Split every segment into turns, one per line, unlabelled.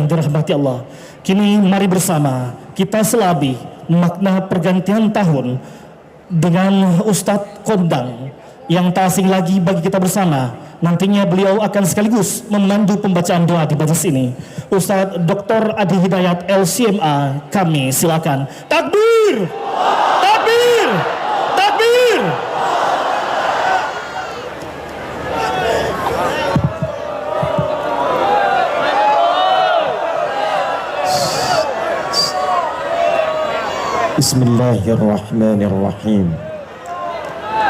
yang dirahmati Allah. Kini mari bersama kita selabi makna pergantian tahun dengan Ustadz Kondang yang tak asing lagi bagi kita bersama. Nantinya beliau akan sekaligus memandu pembacaan doa di majelis ini. Ustadz Dr. Adi Hidayat LCMA, kami silakan. Takbir! Takbir! Takbir!
Bismillahirrahmanirrahim.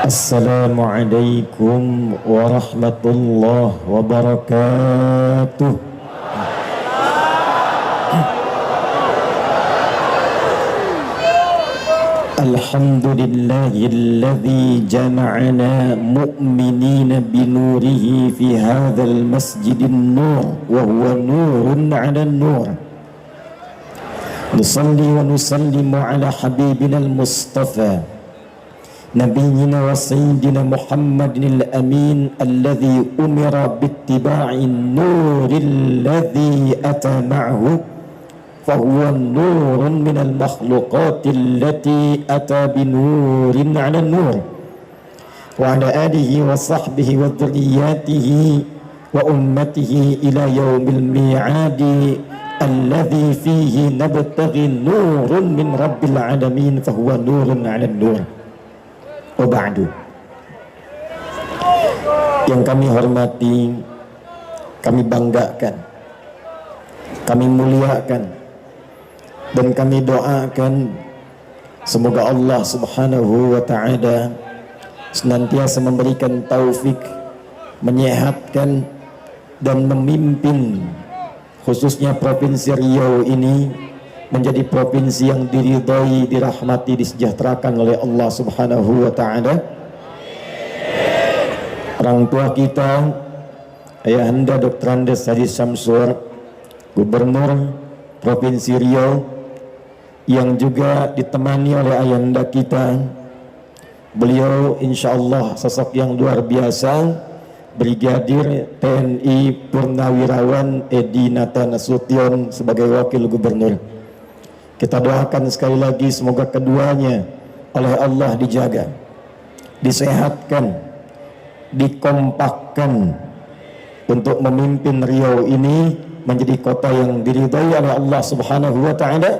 Assalamualaikum warahmatullahi wabarakatuh. Alhamdulillahilladzi jama'ana mu'minina binurihi fi hadzal masjidin nur wa huwa nurun 'ala nur. Nusalli wa nusallimu ala habibina al-mustafa Nabiyyina wa sayyidina Muhammadin al-amin alladhi umira bittiba'in nuril ladhi ata ma'hu fahuwa nurun minal makhluqati allati ata binurin 'ala nur wa ala alihi wa sahbihi wa dhurriyyatihi wa ummatihi ila yaumil mi'adi alladhi fihi nabtaghi nurun min rabbil alamin fahuwa nurun 'ala nur. Wa ba'du. Yang kami hormati, kami banggakan, kami muliakan, dan kami doakan semoga Allah Subhanahu wa ta'ala senantiasa memberikan taufik, menyehatkan dan memimpin khususnya Provinsi Riau ini menjadi provinsi yang diridhai, dirahmati, disejahterakan oleh Allah Subhanahu wa ta'ala. Orang tua kita, Ayahanda Dr. Andes Haji Samsur, Gubernur Provinsi Riau, yang juga ditemani oleh Ayahanda kita, beliau insya Allah sosok yang luar biasa, Brigadir TNI Purnawirawan Edi Nata Nasution sebagai Wakil Gubernur. Kita doakan sekali lagi semoga keduanya oleh Allah dijaga, disehatkan, dikompakkan untuk memimpin Riau ini menjadi kota yang diridhai oleh Allah Subhanahu wa ta'ala,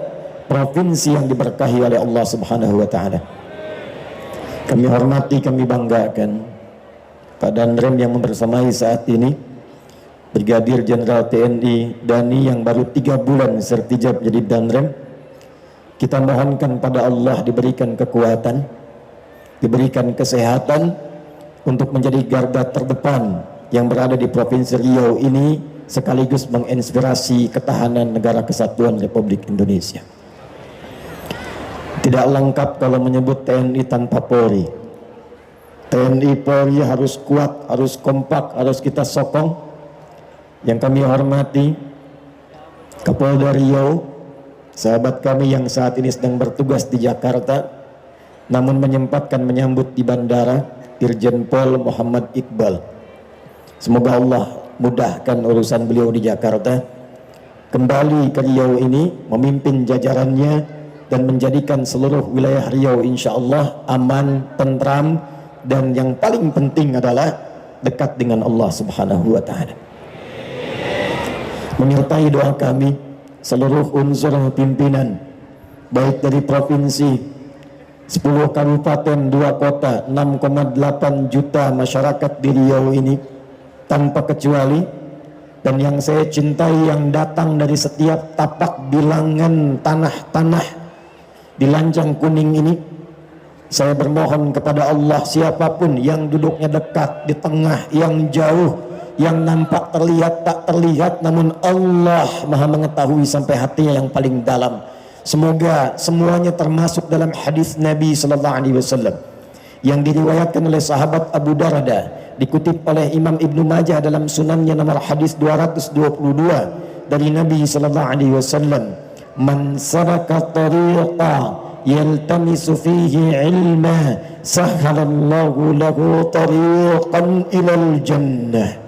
provinsi yang diberkahi oleh Allah Subhanahu wa ta'ala. Kami hormati, kami banggakan Pak Danrem yang membersamai saat ini, Brigadir Jenderal TNI Dani yang baru 3 bulan sertijab jadi Danrem. Kita mohonkan pada Allah diberikan kekuatan, diberikan kesehatan untuk menjadi garda terdepan yang berada di Provinsi Riau ini, sekaligus menginspirasi ketahanan negara kesatuan Republik Indonesia. Tidak lengkap kalau menyebut TNI tanpa Polri. TNI Polri harus kuat, harus kompak, harus kita sokong. Yang kami hormati Kapolda Riau, sahabat kami yang saat ini sedang bertugas di Jakarta namun menyempatkan menyambut di bandara, Irjen Pol Muhammad Iqbal. Semoga Allah mudahkan urusan beliau di Jakarta, kembali ke Riau ini memimpin jajarannya dan menjadikan seluruh wilayah Riau insya Allah aman, tentram, dan yang paling penting adalah dekat dengan Allah Subhanahu wa ta'ala. Menyertai doa kami seluruh unsur pimpinan, baik dari provinsi, 10 kabupaten, 2 kota, 6,8 juta masyarakat di Riau ini tanpa kecuali, dan yang saya cintai yang datang dari setiap tapak bilangan tanah-tanah di Lancang Kuning ini. Saya bermohon kepada Allah, siapapun yang duduknya dekat, di tengah, yang jauh, yang nampak terlihat tak terlihat, namun Allah maha mengetahui sampai hatinya yang paling dalam. Semoga semuanya termasuk dalam hadis Nabi sallallahu alaihi wasallam yang diriwayatkan oleh sahabat Abu Darda, dikutip oleh Imam Ibnu Majah dalam sunannya nomor hadis 222 dari Nabi sallallahu alaihi wasallam, man saraka tariqa yaltamisu fihi ilma sahhalallahu lahu tariqan ilal jannah.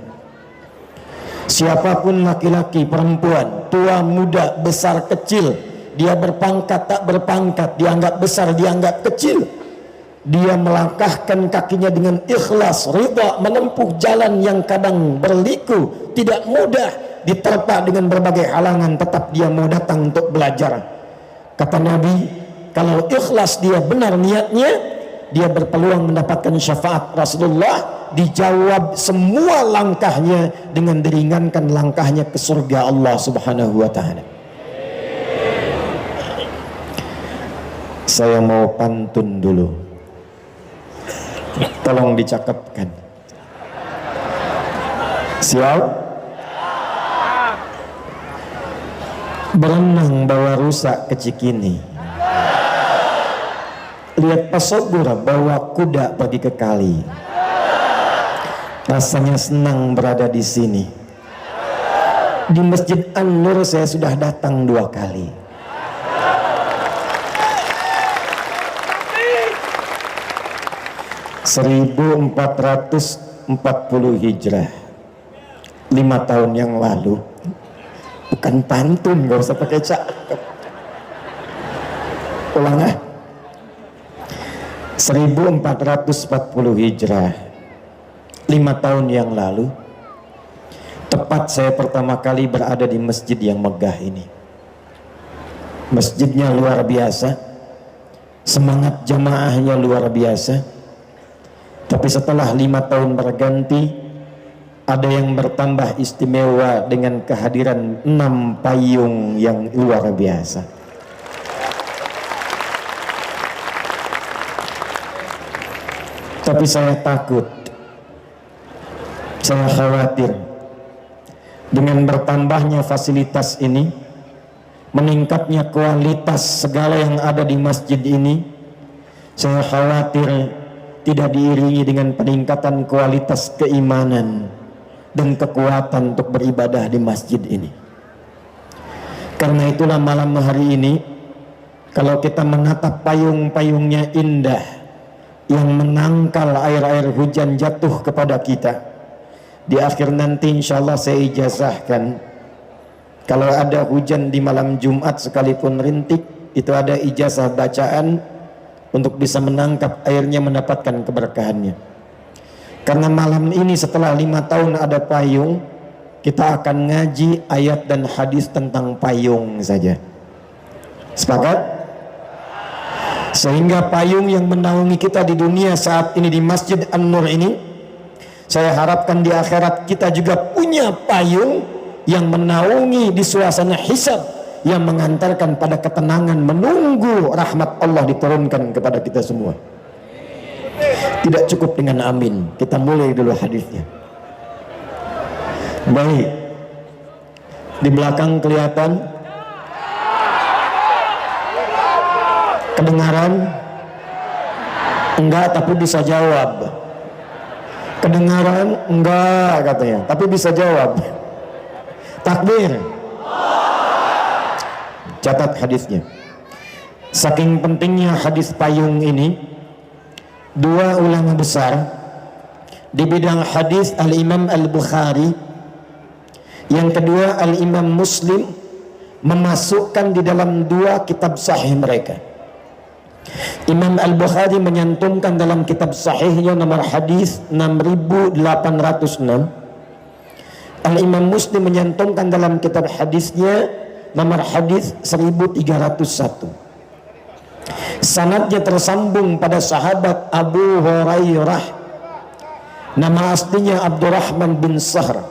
Siapapun laki-laki, perempuan, tua, muda, besar, kecil, dia berpangkat, tak berpangkat, dianggap besar, dianggap kecil, dia melangkahkan kakinya dengan ikhlas, ridha, menempuh jalan yang kadang berliku, tidak mudah, diterpa dengan berbagai halangan, tetap dia mau datang untuk belajar. Kata Nabi, kalau ikhlas dia benar niatnya, dia berpeluang mendapatkan syafaat Rasulullah, dijawab semua langkahnya dengan diringankan langkahnya ke surga Allah Subhanahu wa taala. Saya mau pantun dulu. Tolong dicakapkan. Siap? Berenang bawa rusa ke Cikini. Lihat pesobur bawa kuda pergi ke kali. Rasanya senang berada di sini. Di Masjid An-Nur saya sudah datang 2 kali. (1440 Hijrah), 5 tahun yang lalu. Bukan pantun, gak usah pakai cakep. Ulang ah. 1440 Hijrah, 5 tahun yang lalu, tepat saya pertama kali berada di masjid yang megah ini. Masjidnya luar biasa, semangat jamaahnya luar biasa. Tapi setelah 5 tahun berganti, ada yang bertambah istimewa dengan kehadiran 6 payung yang luar biasa. Tapi saya takut, saya khawatir dengan bertambahnya fasilitas ini, meningkatnya kualitas segala yang ada di masjid ini, saya khawatir tidak diiringi dengan peningkatan kualitas keimanan dan kekuatan untuk beribadah di masjid ini. Karena itulah malam hari ini, kalau kita menatap payung-payungnya indah yang menangkal air-air hujan jatuh kepada kita, di akhir nanti insya Allah saya ijazahkan, kalau ada hujan di malam Jumat sekalipun rintik, itu ada ijazah bacaan untuk bisa menangkap airnya, mendapatkan keberkahannya. Karena malam ini setelah 5 tahun ada payung, kita akan ngaji ayat dan hadis tentang payung saja. Sepakat? Sehingga payung yang menaungi kita di dunia saat ini di Masjid An-Nur ini, saya harapkan di akhirat kita juga punya payung yang menaungi di suasana hisab, yang mengantarkan pada ketenangan menunggu rahmat Allah diturunkan kepada kita semua. Tidak cukup dengan amin, kita mulai dulu hadisnya. Baik, di belakang kelihatan? Kedengaran? Enggak, tapi bisa jawab. Kedengaran? Enggak katanya, tapi bisa jawab. Takbir. Catat hadisnya. Saking pentingnya hadis payung ini, 2 ulama besar di bidang hadis, Al-Imam Al-Bukhari, yang kedua Al-Imam Muslim, memasukkan di dalam 2 kitab sahih mereka. Imam Al-Bukhari menyantumkan dalam kitab sahihnya nomor hadis 6806. Al-Imam Muslim menyantumkan dalam kitab hadisnya nomor hadis 1301. Sanadnya tersambung pada sahabat Abu Hurairah, nama aslinya Abdurrahman bin Sahr,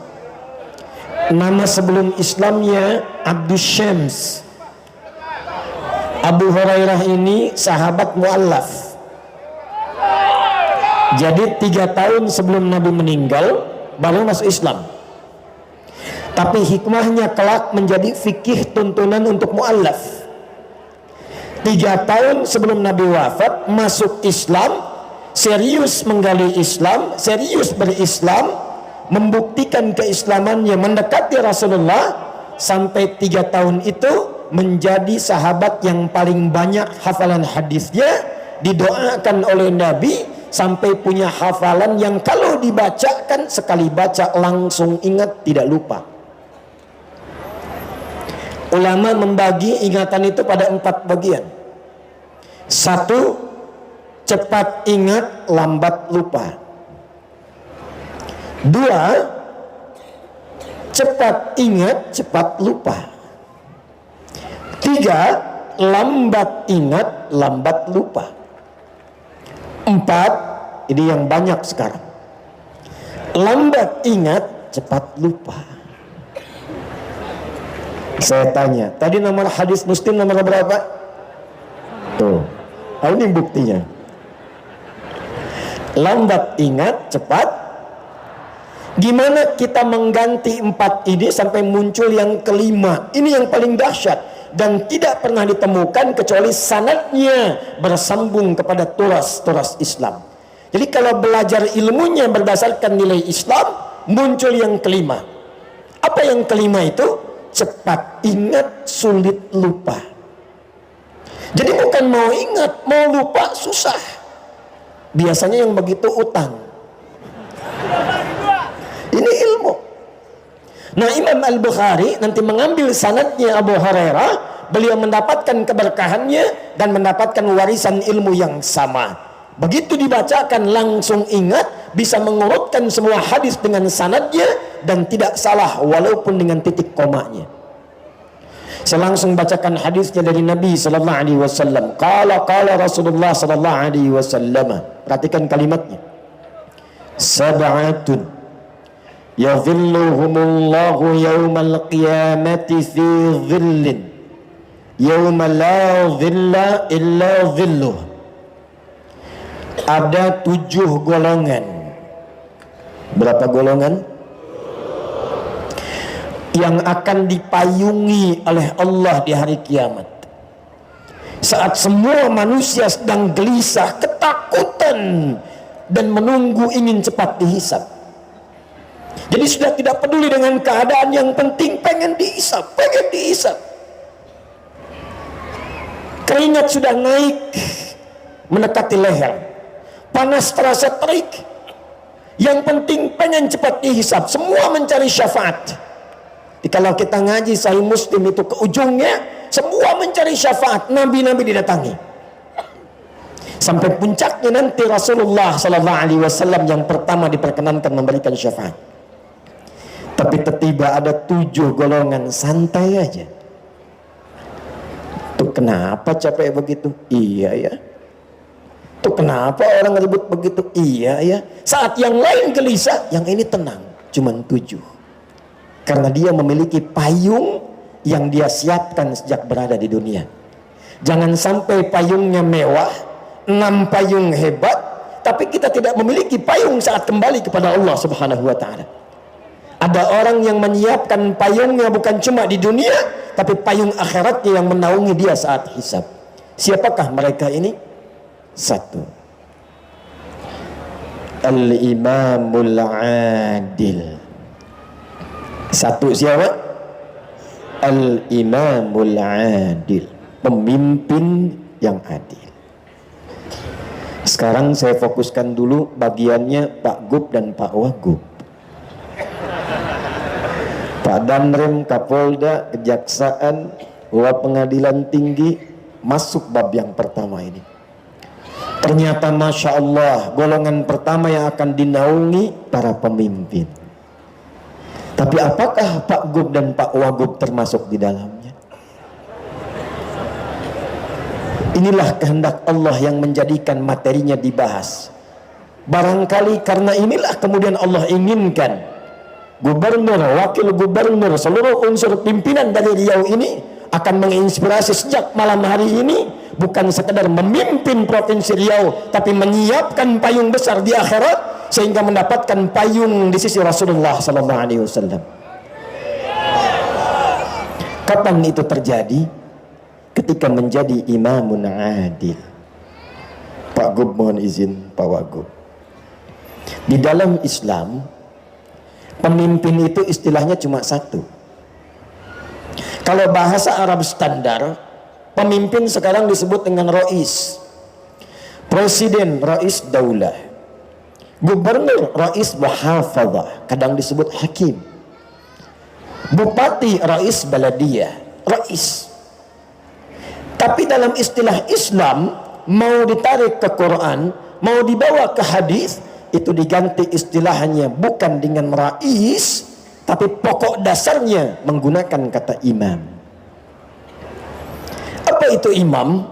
nama sebelum Islamnya Abdus Syams. Abu Hurairah ini sahabat mu'allaf. Jadi 3 tahun sebelum Nabi meninggal baru masuk Islam. Tapi hikmahnya kelak menjadi fikih tuntunan untuk mu'allaf. 3 tahun sebelum Nabi wafat masuk Islam, serius menggali Islam, serius berislam, membuktikan keislamannya, mendekati Rasulullah, sampai 3 tahun itu menjadi sahabat yang paling banyak hafalan hadisnya, didoakan oleh Nabi sampai punya hafalan yang kalau dibacakan, sekali baca langsung ingat, tidak lupa. Ulama membagi ingatan itu pada 4 bagian. 1, cepat ingat, lambat lupa. 2, cepat ingat, cepat lupa. 3, lambat ingat, lambat lupa. 4, ini yang banyak sekarang, lambat ingat, cepat lupa. Saya tanya, tadi nomor hadis Muslim nomor berapa? Tuh, ini buktinya. Lambat ingat, cepat. Gimana kita mengganti 4 ini sampai muncul yang kelima? Ini yang paling dahsyat dan tidak pernah ditemukan kecuali sanadnya bersambung kepada turas-turas Islam. Jadi kalau belajar ilmunya berdasarkan nilai Islam, muncul yang kelima. Apa yang kelima itu? Cepat ingat, sulit lupa. Jadi bukan mau ingat, mau lupa susah. Biasanya yang begitu utang. Ini ilmu. Nah, Imam Al-Bukhari nanti mengambil sanadnya Abu Hurairah, beliau mendapatkan keberkahannya dan mendapatkan warisan ilmu yang sama. Begitu dibacakan langsung ingat, bisa mengurutkan semua hadis dengan sanadnya dan tidak salah walaupun dengan titik komanya. Saya langsung bacakan hadisnya dari Nabi sallallahu alaihi wasallam. Qala Rasulullah sallallahu alaihi wasallam. Perhatikan kalimatnya. Sab'atun yadhilluhumullahu yawmal qiyamati fi dhillin yawma la dhilla illa dhilluh. Ada 7 golongan. Berapa golongan? Yang akan dipayungi oleh Allah di hari kiamat. Saat semua manusia sedang gelisah, ketakutan dan menunggu ingin cepat dihisab. Jadi sudah tidak peduli dengan keadaan, yang penting pengen dihisab. Keringat sudah naik mendekati leher, panas terasa terik, yang penting pengen cepat dihisab. Semua mencari syafaat. Kalau kita ngaji Sahih Muslim itu ke ujungnya semua mencari syafaat, nabi-nabi didatangi. Sampai puncaknya nanti Rasulullah sallallahu alaihi wasallam yang pertama diperkenankan memberikan syafaat. Tapi tiba ada 7 golongan santai aja. Tuh kenapa capek begitu? Iya ya. Tuh kenapa orang ribut begitu? Iya ya. Saat yang lain gelisah, yang ini tenang. Cuman 7. Karena dia memiliki payung yang dia siapkan sejak berada di dunia. Jangan sampai payungnya mewah, 6 payung hebat, tapi kita tidak memiliki payung saat kembali kepada Allah Subhanahu wa ta'ala. Ada orang yang menyiapkan payungnya bukan cuma di dunia, tapi payung akhiratnya yang menaungi dia saat hisab. Siapakah mereka ini? 1. Al-Imamul Adil. 1 siapa? Al-Imamul Adil, pemimpin yang adil. Sekarang saya fokuskan dulu bagiannya Pak Gub dan Pak Wagub. Pak Danrem, Kapolda, Kejaksaan, Pengadilan Tinggi, masuk bab yang pertama ini. Ternyata Masya Allah, golongan pertama yang akan dinaungi para pemimpin. Tapi apakah Pak Gub dan Pak Wagub termasuk di dalamnya? Inilah kehendak Allah yang menjadikan materinya dibahas. Barangkali karena inilah kemudian Allah inginkan gubernur, wakil gubernur, seluruh unsur pimpinan dari Riau ini akan menginspirasi sejak malam hari ini, bukan sekedar memimpin Provinsi Riau, tapi menyiapkan payung besar di akhirat sehingga mendapatkan payung di sisi Rasulullah sallallahu alaihi wasallam. Kapan itu terjadi? Ketika menjadi imamun adil. Pak Gub mohon izin, Pak Wagub. Di dalam Islam, pemimpin itu istilahnya cuma 1. Kalau bahasa Arab standar, pemimpin sekarang disebut dengan Rais. Presiden, Rais Daulah. Gubernur, rais muhafadzah, kadang disebut hakim. Bupati, rais baladiyah, rais. Tapi dalam istilah Islam, mau ditarik ke Quran, mau dibawa ke hadis, itu diganti istilahnya bukan dengan rais, tapi pokok dasarnya menggunakan kata imam. Apa itu imam?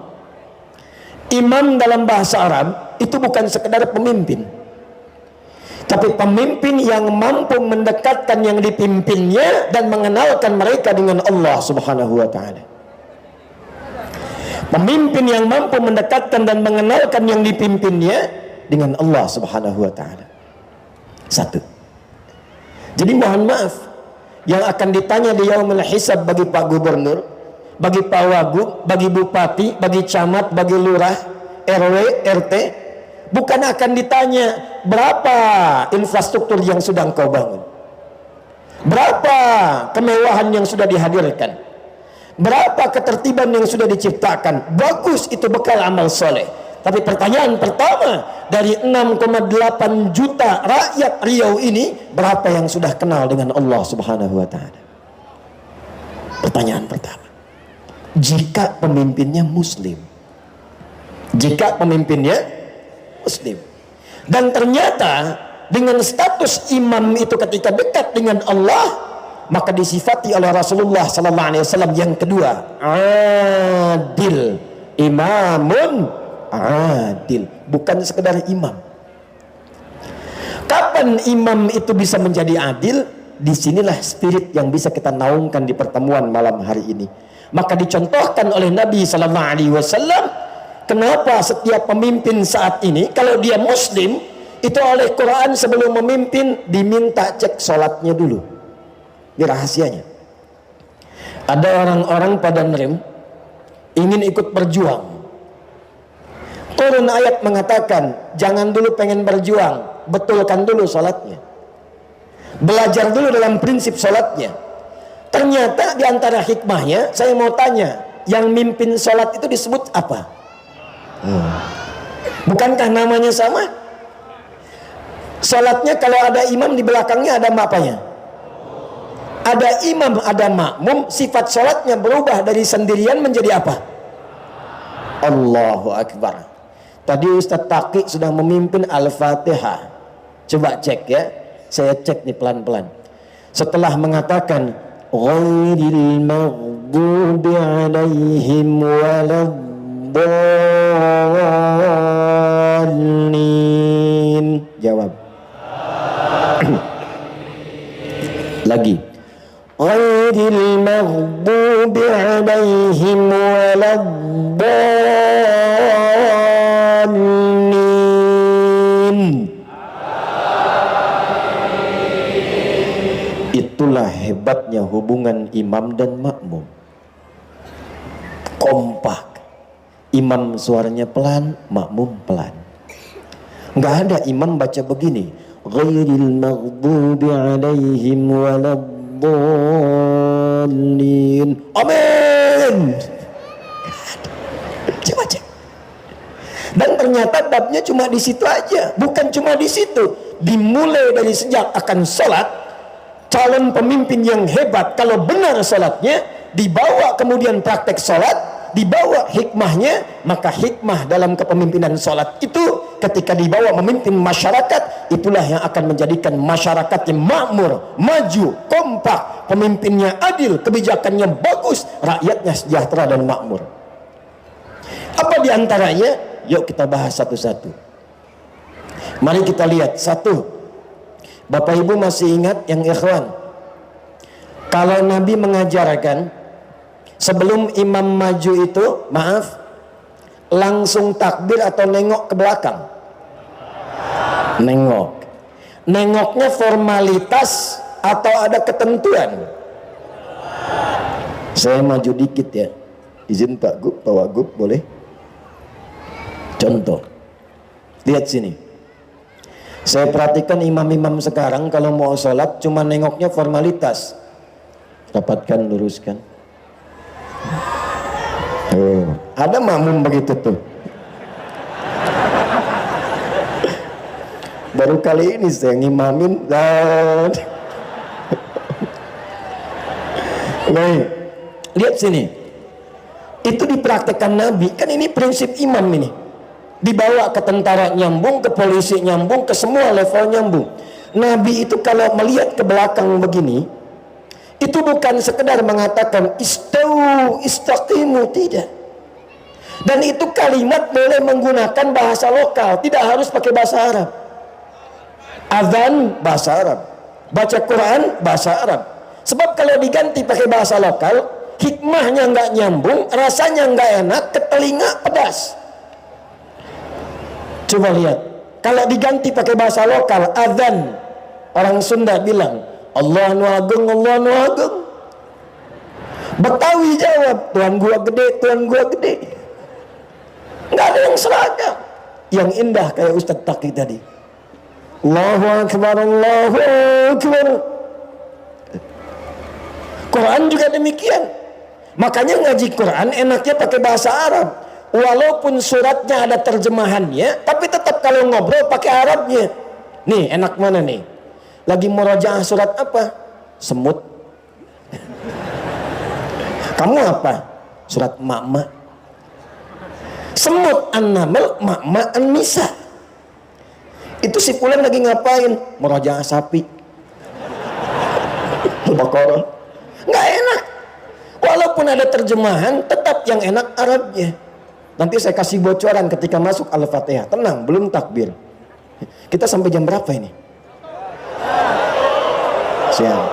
Imam dalam bahasa Arab itu bukan sekedar pemimpin, tapi pemimpin yang mampu mendekatkan yang dipimpinnya dan mengenalkan mereka dengan Allah Subhanahu wa taala. Pemimpin yang mampu mendekatkan dan mengenalkan yang dipimpinnya dengan Allah Subhanahu wa taala. Satu. Jadi mohon maaf, yang akan ditanya di yaumul hisab bagi Pak Gubernur, bagi Pak Wagub, bagi Bupati, bagi Camat, bagi Lurah, RW, RT, bukan akan ditanya berapa infrastruktur yang sudah engkau bangun, berapa kemewahan yang sudah dihadirkan, berapa ketertiban yang sudah diciptakan. Bagus, itu bekal amal soleh. Tapi pertanyaan pertama, dari 6,8 juta rakyat Riau ini, berapa yang sudah kenal dengan Allah Subhanahu wa taala? Pertanyaan pertama. Jika pemimpinnya muslim, jika pemimpinnya muslim, dan ternyata dengan status imam itu ketika dekat dengan Allah, maka disifati oleh Rasulullah sallallahu alaihi wasallam yang kedua, adil, imamun adil, bukan sekedar imam. Kapan imam itu bisa menjadi adil? Disinilah spirit yang bisa kita naungkan di pertemuan malam hari ini. Maka dicontohkan oleh Nabi sallallahu alaihi wasallam, kenapa setiap pemimpin saat ini kalau dia muslim, itu oleh Quran sebelum memimpin diminta cek sholatnya dulu. Ini rahasianya. Ada orang-orang pada nerem ingin ikut berjuang, turun ayat mengatakan jangan dulu pengen berjuang, betulkan dulu sholatnya, belajar dulu dalam prinsip sholatnya. Ternyata diantara hikmahnya, saya mau tanya, yang mimpin sholat itu disebut apa? Bukankah namanya sama? Sholatnya kalau ada imam di belakangnya ada apanya? Ada imam, ada makmum, sifat sholatnya berubah dari sendirian menjadi apa? Allahu Akbar. Tadi Ustadz Taqi sudah memimpin Al-Fatihah. Coba cek ya, saya cek nih pelan-pelan. Setelah mengatakan ghairil maghdubi alaihim waladdallin, jawab. Lagi. Ghairil maghdubi alaihim waladdallin. Itulah hebatnya hubungan imam dan makmum. Kompak. Imam suaranya pelan, makmum pelan. Nggak ada imam baca begini, ghairil maghdubi alaihim waladdallin, amin. Coba cek. Dan ternyata babnya cuma di situ aja, bukan cuma di situ. Dimulai dari sejak akan sholat, calon pemimpin yang hebat kalau benar sholatnya, dibawa kemudian praktek sholat, dibawa hikmahnya. Maka hikmah dalam kepemimpinan sholat itu ketika dibawa memimpin masyarakat, itulah yang akan menjadikan masyarakat yang makmur, maju, kompak, pemimpinnya adil, kebijakannya bagus, rakyatnya sejahtera dan makmur. Apa diantaranya? Yuk kita bahas satu-satu. Mari kita lihat. Satu, Bapak Ibu masih ingat yang ikhwan, kalau Nabi mengajarkan sebelum imam maju itu, maaf, langsung takbir atau nengok ke belakang? Nengok. Nengoknya formalitas atau ada ketentuan? Saya maju dikit ya, izin Pak Gub, Pak Wagub, boleh? Contoh, lihat sini. Saya perhatikan imam-imam sekarang kalau mau sholat cuma nengoknya formalitas. Rapatkan, luruskan. Ada makmum begitu tuh. Baru kali ini saya ngimamin dan baik, lihat sini. Itu dipraktekkan Nabi. Kan ini prinsip imam ini. Dibawa ke tentara nyambung, ke polisi nyambung, ke semua level nyambung. Nabi itu kalau melihat ke belakang begini, itu bukan sekedar mengatakan istau, istaqimu, tidak. Dan itu kalimat boleh menggunakan bahasa lokal, tidak harus pakai bahasa Arab. Azan bahasa Arab, baca Quran bahasa Arab. Sebab kalau diganti pakai bahasa lokal, hikmahnya nggak nyambung, rasanya nggak enak, ke telinga pedas. Coba lihat, kalau diganti pakai bahasa lokal, azan, orang Sunda bilang Allah nu agung, Allah nu agung. Betawi jawab, Tuhan gua gede, Tuhan gua gede. Nggak ada yang seragam. Yang indah kayak Ustadz Taki tadi, Allahu Akbar, Allahu Akbar. Quran juga demikian. Makanya ngaji Quran enaknya pakai bahasa Arab. Walaupun suratnya ada terjemahannya, tapi tetap kalau ngobrol pakai Arabnya. Nih, enak mana nih? Lagi murojaah surat apa? Semut. Kamu apa? Surat Ma'ma. Semut An-Naml, Ma'ma An-Nisa. Itu si fulan lagi ngapain? Murojaah sapi. Al-Baqarah. Nggak enak. Walaupun ada terjemahan, tetap yang enak Arabnya. Nanti saya kasih bocoran ketika masuk Al-Fatihah. Tenang, belum takbir. Kita sampai jam berapa ini? Siang.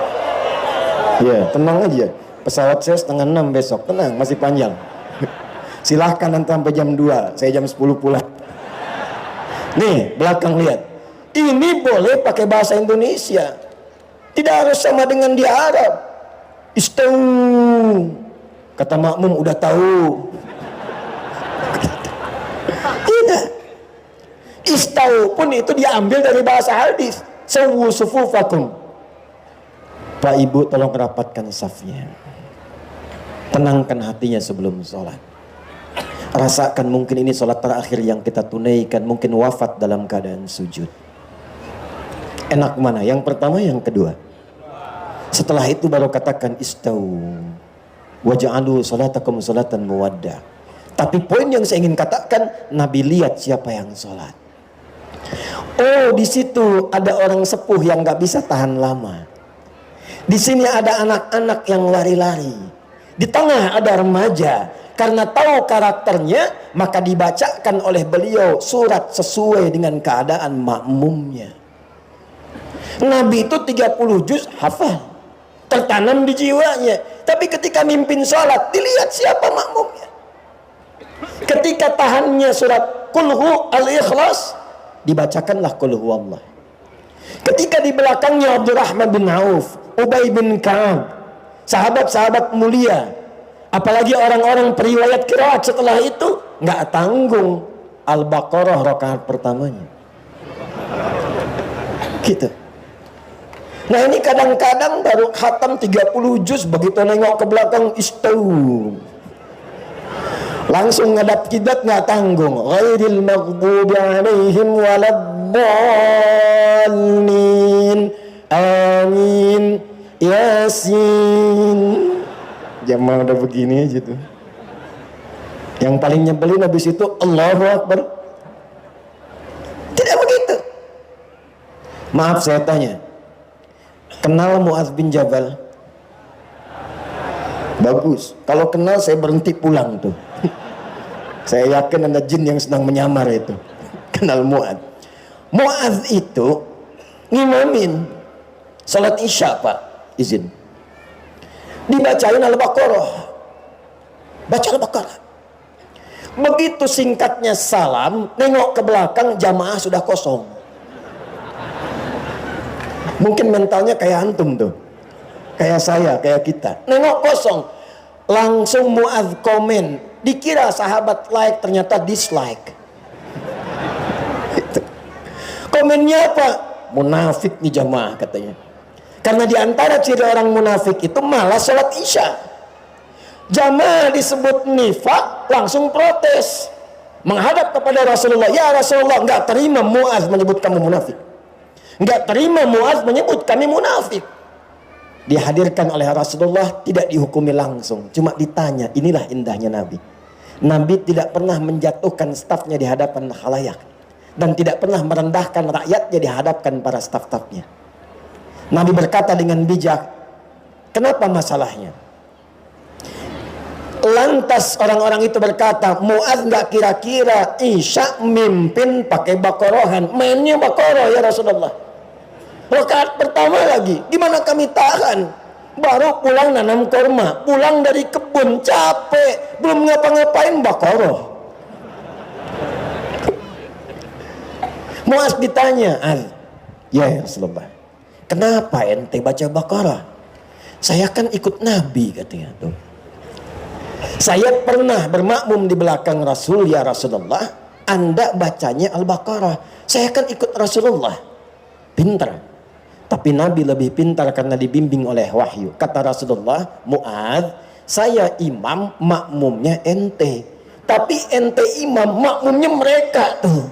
Ya, tenang aja. Pesawat saya 5:30 besok. Tenang, masih panjang. Silahkan nanti sampai jam 2. Saya jam 10 pulang. Nih, belakang lihat. Ini boleh pakai bahasa Indonesia. Tidak harus sama dengan di Arab. Istau. Kata makmum udah tahu. Tidak. Istau pun itu diambil dari bahasa hadis. Sawu sufufakum. Pak Ibu tolong rapatkan safnya. Tenangkan hatinya sebelum sholat. Rasakan mungkin ini sholat terakhir yang kita tunaikan. Mungkin wafat dalam keadaan sujud. Enak mana? Yang pertama, yang kedua. Setelah itu baru katakan istau. Waja'alu sholatakum sholatan muwadda. Tapi poin yang saya ingin katakan, Nabi lihat siapa yang sholat. Oh, di situ ada orang sepuh yang gak bisa tahan lama. Di sini ada anak-anak yang lari-lari. Di tengah ada remaja. Karena tahu karakternya, maka dibacakan oleh beliau surat sesuai dengan keadaan makmumnya. Nabi itu 30 juz hafal, tertanam di jiwanya. Tapi ketika mimpin sholat, dilihat siapa makmumnya. Ketika tahannya surat Qulhu Al-Ikhlas, dibacakanlah Qul Huwallah. Ketika di belakangnya Abdurrahman bin Auf, Ubay bin Ka'ab, sahabat-sahabat mulia, apalagi orang-orang periwayat qiraat setelah itu, nggak tanggung Al-Baqarah rakaat pertamanya. Gitu. Nah ini kadang-kadang baru khatam 30 juz, begitu nengok ke belakang istau. Langsung ngadap kiblat nggak tanggung. Ghairil maghdubi alaihim waladdallin. Amin. Yasin. Jamaah udah begini aja tuh. Yang paling nyebelin habis itu Allahu Akbar. Tidak begitu. Maaf saya tanya. Kenal Mu'adz bin Jabal? Bagus. Kalau kenal saya berhenti pulang tuh. Saya yakin ada jin yang sedang menyamar itu. Kenal Mu'adz. Mu'adz itu ngimamin salat Isya, Pak. Izin. Dibacain Al-Baqarah. Baca Al-Baqarah. Begitu singkatnya salam, nengok ke belakang, jamaah sudah kosong. Mungkin mentalnya kayak antum tuh. Kayak saya, kayak kita. Nengok kosong. Langsung Mu'adz komen. Dikira sahabat like, ternyata dislike. Komennya apa? Munafik nih jamaah katanya. Karena diantara ciri orang munafik itu malah sholat Isya. Jamaah disebut nifak, langsung protes. Menghadap kepada Rasulullah. Ya Rasulullah, nggak terima Mu'adz menyebut kamu munafik. Nggak terima Muaz menyebut kami munafik. Dihadirkan oleh Rasulullah, tidak dihukumi langsung, cuma ditanya. Inilah indahnya Nabi. Nabi tidak pernah menjatuhkan stafnya di hadapan khalayak, dan tidak pernah merendahkan rakyatnya di hadapan para staf-stafnya. Nabi berkata dengan bijak, kenapa masalahnya? Lantas orang-orang itu berkata, Muaz nggak kira-kira Isya mimpin pakai bakorohan, mainnya bakoroh ya Rasulullah. Rakaat pertama lagi, gimana kami tahan? Baru pulang nanam kurma, pulang dari kebun, capek, belum ngapa-ngapain bakoroh. Muaz ditanya, ya Rasulullah, kenapa ente baca bakoroh? Saya kan ikut Nabi katanya tuh. Saya pernah bermakmum di belakang Rasul ya Rasulullah, Anda bacanya Al-Baqarah. Saya kan ikut Rasulullah. Pintar. Tapi Nabi lebih pintar karena dibimbing oleh wahyu. Kata Rasulullah, Muaz, saya imam, makmumnya ente. Tapi ente imam, makmumnya mereka tuh.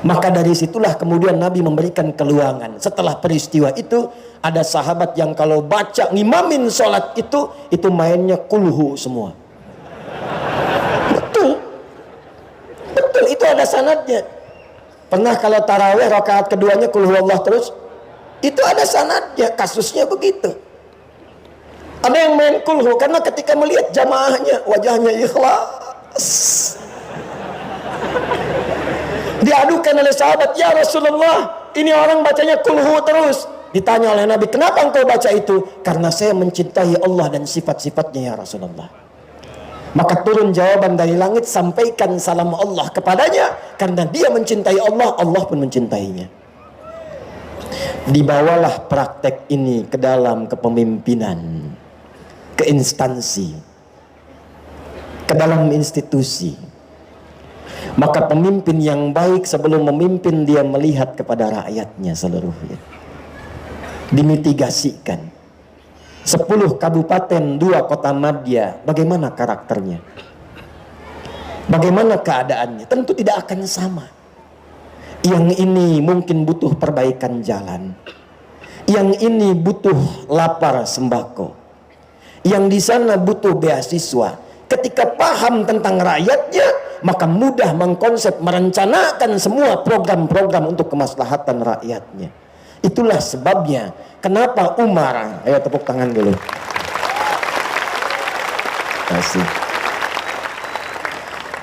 Maka dari situlah kemudian Nabi memberikan keluangan. Setelah peristiwa itu, ada sahabat yang kalau baca ngimamin sholat itu mainnya kulhu semua. Betul. Betul, itu ada sanadnya. Pernah kalau tarawih rakaat keduanya kulhu Allah terus? Itu ada sanadnya, kasusnya begitu. Ada yang main kulhu karena ketika melihat jamaahnya wajahnya ikhlas. Diadukan oleh sahabat, ya Rasulullah, ini orang bacanya kulhu terus. Ditanya oleh Nabi, kenapa engkau baca itu? Karena saya mencintai Allah dan sifat-sifatnya ya Rasulullah. Maka turun jawaban dari langit, sampaikan salam Allah kepadanya. Karena dia mencintai Allah, Allah pun mencintainya. Dibawalah praktek ini ke dalam kepemimpinan, ke instansi, ke dalam institusi. Maka pemimpin yang baik sebelum memimpin dia melihat kepada rakyatnya seluruhnya. Dimitigasikan. 10 kabupaten, 2 kota madya, bagaimana karakternya? Bagaimana keadaannya? Tentu tidak akan sama. Yang ini mungkin butuh perbaikan jalan. Yang ini butuh lapar sembako. Yang di sana butuh beasiswa. Ketika paham tentang rakyatnya, maka mudah mengkonsep, merencanakan semua program-program untuk kemaslahatan rakyatnya. Itulah sebabnya kenapa Umar, ayo tepuk tangan dulu. Kasih.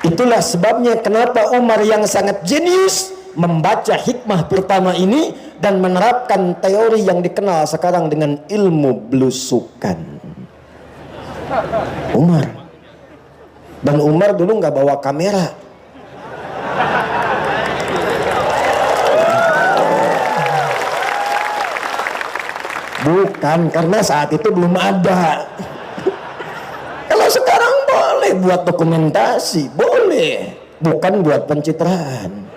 Itulah sebabnya kenapa Umar yang sangat jenius membaca hikmah pertama ini dan menerapkan teori yang dikenal sekarang dengan ilmu belusukan. Umar. Dan Umar dulu nggak bawa kamera. Bukan, karena saat itu belum ada. Kalau sekarang boleh buat dokumentasi, boleh. Bukan buat pencitraan.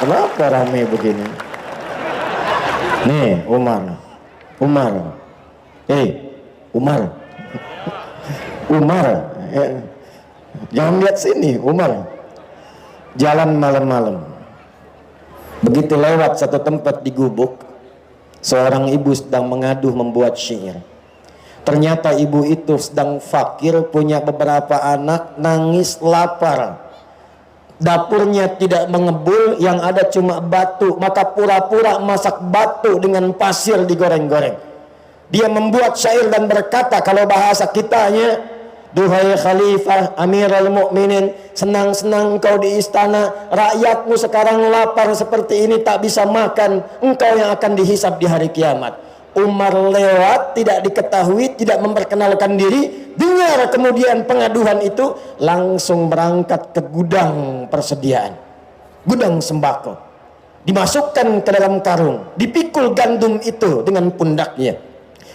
Kenapa ramai begini? Nih, Umar. Umar. Jangan lihat sini, Umar. Jalan malam-malam. Begitu lewat satu tempat di Gubuk, seorang ibu sedang mengaduh membuat syair. Ternyata ibu itu sedang fakir, punya beberapa anak, nangis lapar. Dapurnya tidak mengebul, yang ada cuma batu, maka pura-pura masak batu dengan pasir digoreng-goreng. Dia membuat syair dan berkata, kalau bahasa kitanya, duhai khalifah Amirul Mukminin, senang-senang engkau di istana, rakyatmu sekarang lapar seperti ini tak bisa makan, engkau yang akan dihisab di hari kiamat. Umar lewat, tidak diketahui, tidak memperkenalkan diri, dengar kemudian pengaduan itu, langsung berangkat ke gudang persediaan, gudang sembako, dimasukkan ke dalam karung, dipikul gandum itu dengan pundaknya.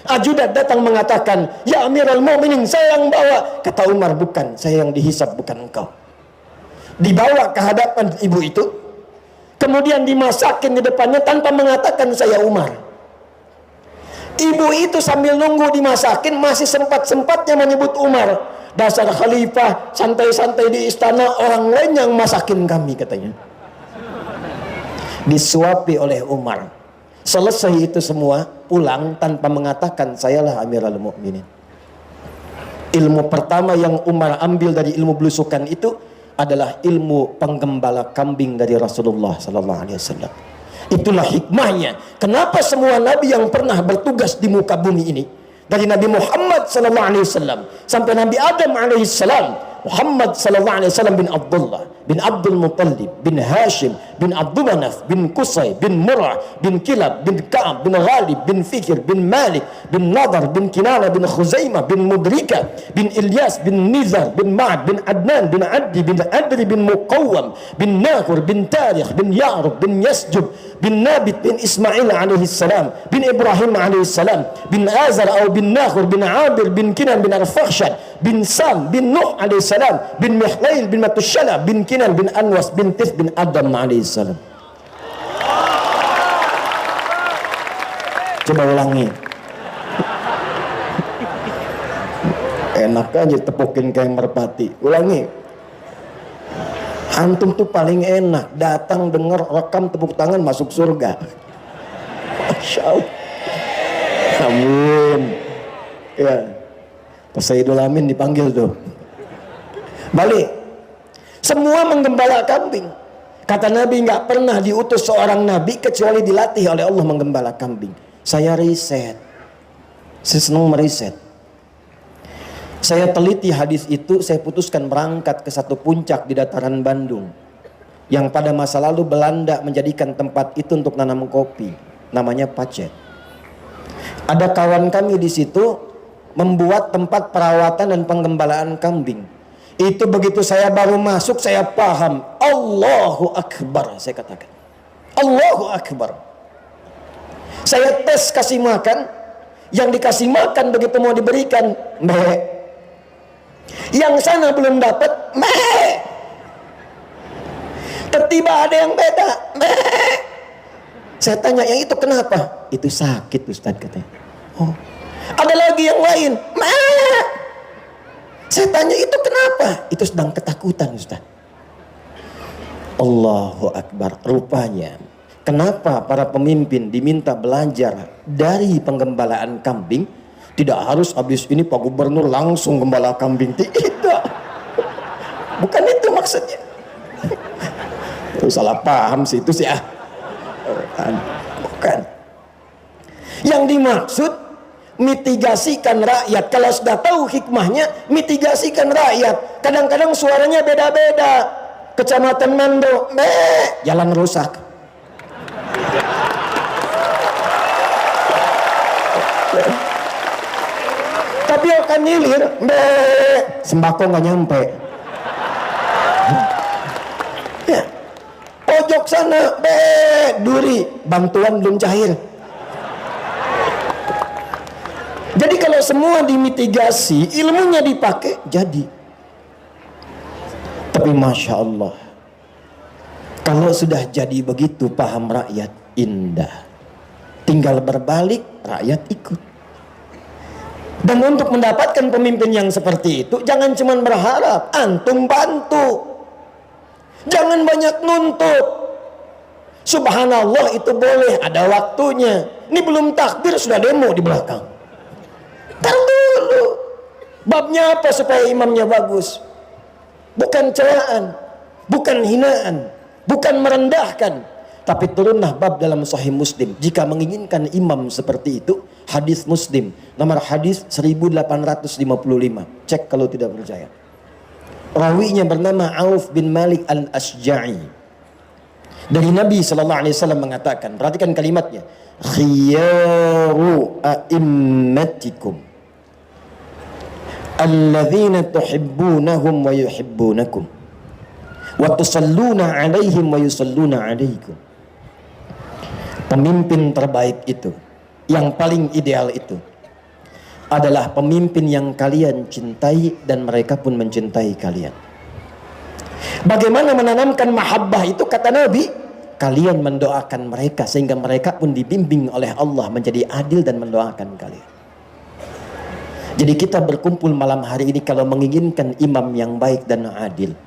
Ajudan datang mengatakan, ya Amirul Mukminin, saya yang bawa. Kata Umar, bukan, saya yang dihisab, bukan engkau. Dibawa ke hadapan ibu itu, kemudian dimasakin di depannya tanpa mengatakan saya Umar. Ibu itu sambil nunggu dimasakin masih sempat-sempatnya menyebut Umar. Dasar khalifah, santai-santai di istana, orang lain yang masakin kami, katanya. disuapi oleh Umar. Selesai itu semua, pulang tanpa mengatakan sayalah Amirul Mukminin. Ilmu pertama yang Umar ambil dari ilmu belusukan itu adalah ilmu penggembala kambing dari Rasulullah sallallahu alaihi wasallam. Itulah hikmahnya. Kenapa semua nabi yang pernah bertugas di muka bumi ini, dari Nabi Muhammad sallallahu alaihi wasallam sampai Nabi Adam alaihi salam, Muhammad sallallahu alaihi wasallam bin Abdullah bin Abdul Muttalib bin Hashim bin Abdul Manaf bin Qusay bin Murrah bin Kilab bin Ka'ab bin Ghalib bin Fikir bin Malik bin Nadar bin Kinana bin Khuzaimah bin Mudrika bin Ilyas bin Nizar bin Ma'ad bin Adnan bin Addi bin Adri bin Muqawwam bin Nahur bin Tarikh bin Ya'rub bin Yasjub bin Nabit bin Ismail alaihi salam bin Ibrahim alaihi salam bin Azar atau bin Nahur bin Abir bin Kinan bin Arfakhshad bin Sam bin Nuh alaihi salam bin Mihlail bin Matushala bin Kinan bin Anwas bin Tif bin Adam alaihi salam. Coba ulangi. Enak aja tepukin kayak merpati. Ulangi. Antum tuh paling enak datang denger rekam tepuk tangan masuk surga. Masya Allah. Amin. Ya. Pas Sayyidul Amin dipanggil tuh. Balik. Semua menggembala kambing. Kata Nabi, nggak pernah diutus seorang nabi kecuali dilatih oleh Allah menggembala kambing. Saya riset. Saya senang meriset. Saya teliti hadis itu, saya putuskan berangkat ke satu puncak di dataran Bandung. Yang pada masa lalu Belanda menjadikan tempat itu untuk nanam kopi. Namanya Pacet. Ada kawan kami di situ membuat tempat perawatan dan penggembalaan kambing. Itu begitu saya baru masuk, saya paham. Allahu Akbar, saya katakan. Allahu Akbar. Saya tes kasih makan. Yang dikasih makan begitu mau diberikan, meh. Yang sana belum dapat, meh. Tiba ada yang beda, meh. Saya tanya, yang itu kenapa? Itu sakit Ustaz katanya. Oh. Ada lagi yang lain, meh. Saya tanya, itu kenapa? Itu sedang ketakutan Ustaz. Allahu Akbar. Rupanya kenapa para pemimpin diminta belajar dari penggembalaan kambing? Tidak harus habis ini Pak Gubernur langsung gembala kambing. Tidak. Bukan itu maksudnya. Itu salah paham sih itu sih ah. Bukan. Yang dimaksud mitigasikan rakyat. Kalau sudah tahu hikmahnya, mitigasikan rakyat. Kadang-kadang suaranya beda-beda. Kecamatan Mando, jalan rusak. Tapi akan nyilir, sembako nggak nyampe. Ya. Pojok sana, duri, bantuan belum cair. Jadi kalau semua dimitigasi, ilmunya dipakai, jadi. Tapi Masya Allah, kalau sudah jadi begitu paham rakyat, indah. Tinggal berbalik, rakyat ikut. Dan untuk mendapatkan pemimpin yang seperti itu, jangan cuma berharap, antum bantu. Jangan banyak nuntut. Subhanallah itu boleh, ada waktunya. Ini belum takbir sudah demo di belakang. Tar dulu. Babnya apa supaya imamnya bagus? Bukan celaan, bukan hinaan, bukan merendahkan. Tapi turunlah bab dalam Sahih Muslim. Jika menginginkan imam seperti itu, hadis Muslim, nomor hadis 1855. Cek kalau tidak percaya. Rawinya bernama Auf bin Malik al-Asja'i. Dari Nabi SAW mengatakan, perhatikan kalimatnya, khiyaru a'immatikum alladzina tuhibbunahum wa yuhibbunakum wa tusalluna alaihim wa yusalluna alaikum. Pemimpin terbaik itu, yang paling ideal itu adalah pemimpin yang kalian cintai dan mereka pun mencintai kalian. Bagaimana menanamkan mahabbah itu? Kata Nabi, kalian mendoakan mereka sehingga mereka pun dibimbing oleh Allah menjadi adil dan mendoakan kalian. Jadi kita berkumpul malam hari ini kalau menginginkan imam yang baik dan adil,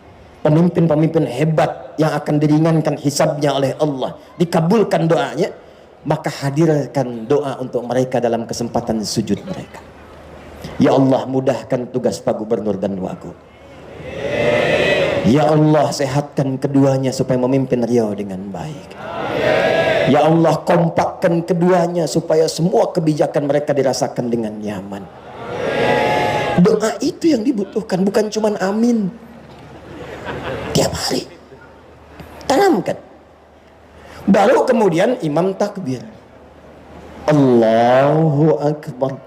pemimpin-pemimpin hebat yang akan diringankan hisabnya oleh Allah, dikabulkan doanya, maka hadirkan doa untuk mereka dalam kesempatan sujud mereka. Ya Allah, mudahkan tugas Pak Gubernur dan Wagub. Ya Allah, sehatkan keduanya supaya memimpin Riau dengan baik. Ya Allah, kompakkan keduanya supaya semua kebijakan mereka dirasakan dengan nyaman. Doa itu yang dibutuhkan, bukan cuman amin tiap hari. Tanamkan. Baru kemudian imam takbir, Allahu Akbar.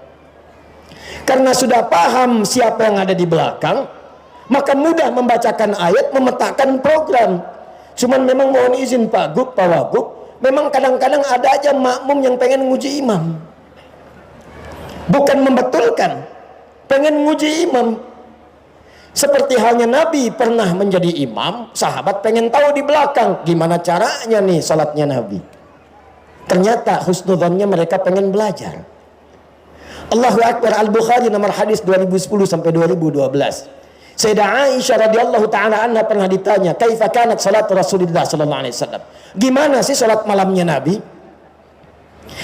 Karena sudah paham siapa yang ada di belakang, maka mudah membacakan ayat, memetakan program. Cuman memang mohon izin Pak Gub, Pak Wagub, memang kadang-kadang ada aja makmum yang pengen nguji imam, bukan membetulkan, pengen nguji imam. Seperti halnya Nabi pernah menjadi imam, sahabat pengen tahu di belakang gimana caranya nih salatnya Nabi. Ternyata husnudzannya mereka pengen belajar. Allahu Akbar. Al-Bukhari nomor hadis 2010 sampai 2012. Sayyidah Aisyah radhiyallahu taala anha pernah ditanya, "Kaifa kanat salat Rasulullah sallallahu alaihi wasallam?" Gimana sih salat malamnya Nabi?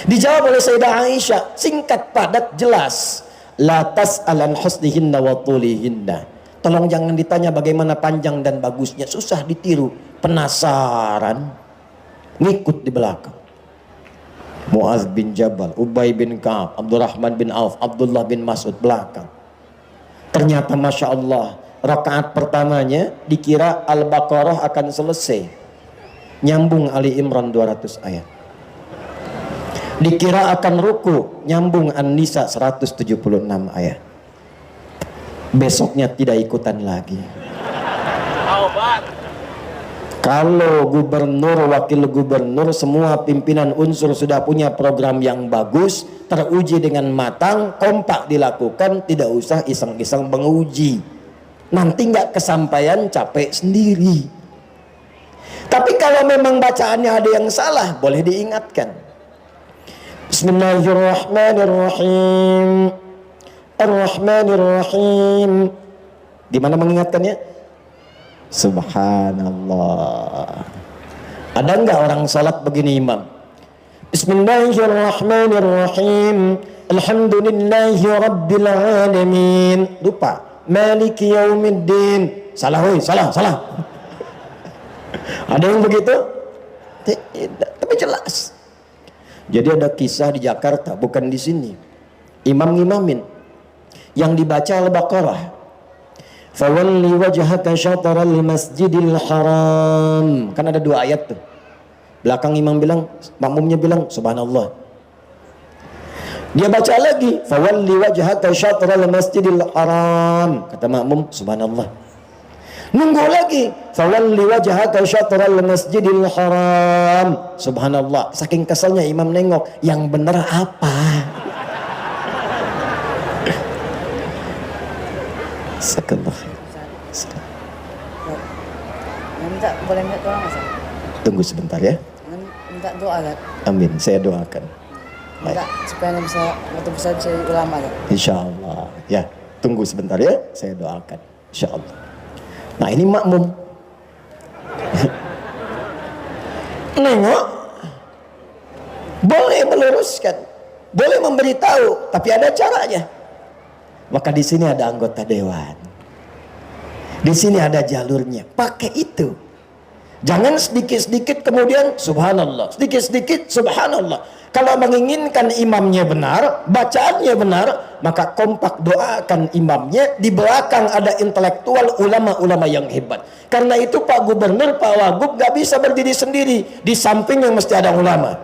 Dijawab oleh Sayyidah Aisyah, singkat, padat, jelas. La tas'alan husnihinna wa tulihinna. Tolong jangan ditanya bagaimana panjang dan bagusnya, susah ditiru. Penasaran, ngikut di belakang. Muaz bin Jabal, Ubay bin Ka'ab, Abdurrahman bin Auf, Abdullah bin Mas'ud belakang. Ternyata Masya Allah, rakaat pertamanya dikira Al-Baqarah akan selesai, nyambung Ali Imran 200 ayat. Dikira akan ruku, nyambung An-Nisa 176 ayat. Besoknya tidak ikutan lagi. Kalau gubernur, wakil gubernur, semua pimpinan unsur sudah punya program yang bagus, teruji dengan matang, kompak dilakukan, tidak usah iseng-iseng menguji. Nanti nggak kesampaian, capek sendiri. Tapi kalau memang bacaannya ada yang salah, boleh diingatkan. Bismillahirrahmanirrahim. Ar-Rahmanir-Rahim. Gimana mengingatkannya? Subhanallah. Ada enggak orang salat begini imam? Bismillahirrahmanirrahim. Alhamdulillahi Rabbil Alamin. Lupa. Maliki Yaumiddin. Salah, woy. Salah. Ada yang begitu? Tidak. Tapi jelas. Jadi ada kisah di Jakarta, bukan di sini. Imam ngimamin. Yang dibaca Al-Baqarah, fawalli wajhaka syatral masjidil haram. Kan ada dua ayat tuh. Belakang imam bilang, makmumnya bilang subhanallah. Dia baca lagi, fawalli wajhaka syatral masjidil haram. Kata makmum subhanallah. Nunggu lagi, fawalli wajhaka syatral masjidil haram. Subhanallah. Saking keselnya imam nengok, yang benar apa? Sekelah.
Minta, boleh minta doa nggak, Ustaz?
Tunggu sebentar ya.
Minta doa kan?
Amin, saya doakan.
Minta supaya bisa waktu bisa jadi ulama kan?
Insya Allah. Ya, tunggu sebentar ya, saya doakan. Insya Allah. Nah ini makmum. Nengok, boleh meluruskan, boleh memberitahu, tapi ada caranya. Maka di sini ada anggota dewan. Di sini ada jalurnya. Pakai itu. Jangan sedikit-sedikit kemudian subhanallah. Sedikit-sedikit subhanallah. Kalau menginginkan imamnya benar, bacaannya benar, maka kompak doakan imamnya. Di belakang ada intelektual, ulama-ulama yang hebat. Karena itu Pak Gubernur, Pak Wagub gak bisa berdiri sendiri. Di sampingnya mesti ada ulama.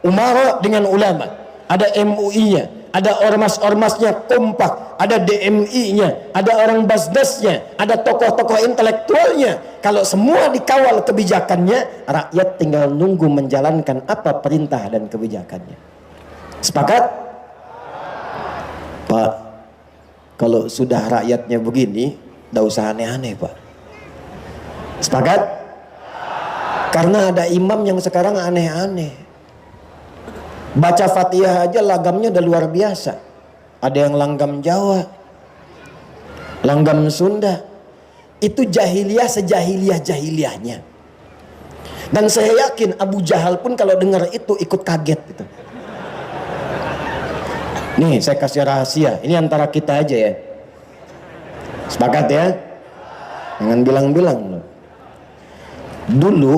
Umara dengan ulama. Ada MUI-nya. Ada ormas-ormasnya kompak, ada DMI-nya, ada orang basdasnya, ada tokoh-tokoh intelektualnya. Kalau semua dikawal kebijakannya, rakyat tinggal nunggu menjalankan apa perintah dan kebijakannya. Sepakat? Pak, kalau sudah rakyatnya begini, tidak usah aneh-aneh Pak. Sepakat? Karena ada imam yang sekarang aneh-aneh. Baca Fatihah aja lagamnya udah luar biasa. Ada yang langgam Jawa, langgam Sunda. Itu jahiliyah sejahiliyah-jahiliyahnya. Dan saya yakin Abu Jahal pun kalau dengar itu ikut kaget gitu. Nih saya kasih rahasia, ini antara kita aja ya. Sepakat ya? Jangan bilang-bilang loh. Dulu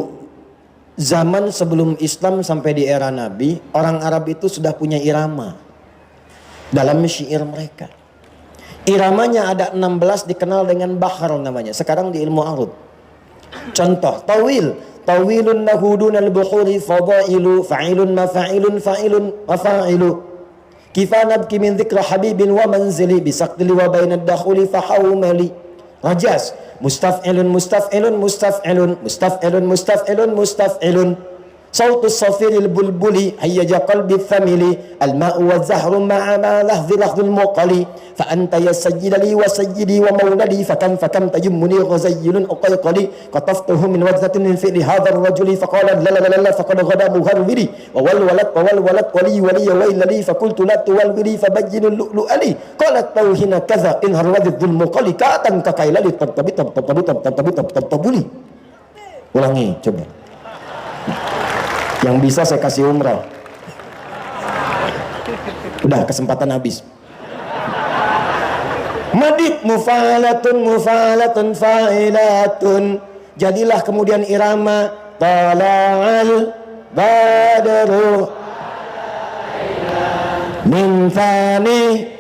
zaman sebelum Islam sampai di era Nabi, orang Arab itu sudah punya irama dalam syair mereka. Iramanya ada 16 dikenal dengan bahar namanya. Sekarang di ilmu arud. Contoh, tawilun nahudun al-bukhuri fadailu fa'ilun mafa'ilun fa'ilun mafa'ilu. Kifa nabki min dhikra habibin wa manzili bisaqdili wa bainad dakhuli fahawmali. Rajas, mustaf'ilun mustaf'ilun mustaf'ilun mustaf'ilun mustaf'ilun mustaf'ilun. Sautus safiril bulbuli hayyaja qalbi thamili al-ma'u wa zahru ma'a ma lahzi lahdul muqali fa anta ya sayyidali wa sayyidi wa mauladi fakam tajummuni ghazayyilun uqayqali qataftuhu min wajzatin min fi'li hadha ar-rajuli faqala la la la la faqad ghada muharwiri wa wal walad wali wailali fakultu la tuwalwiri fabayyinul lu'lu'ali qalat tawhina kadha in harwadid dhul muqali ka'atan kakailali tabtabuli. Ulangi coba. Yang bisa saya kasih umrah. Udah kesempatan habis. Madid mufalatun fa'ilatun. Jadilah kemudian irama tala'al badru min fani.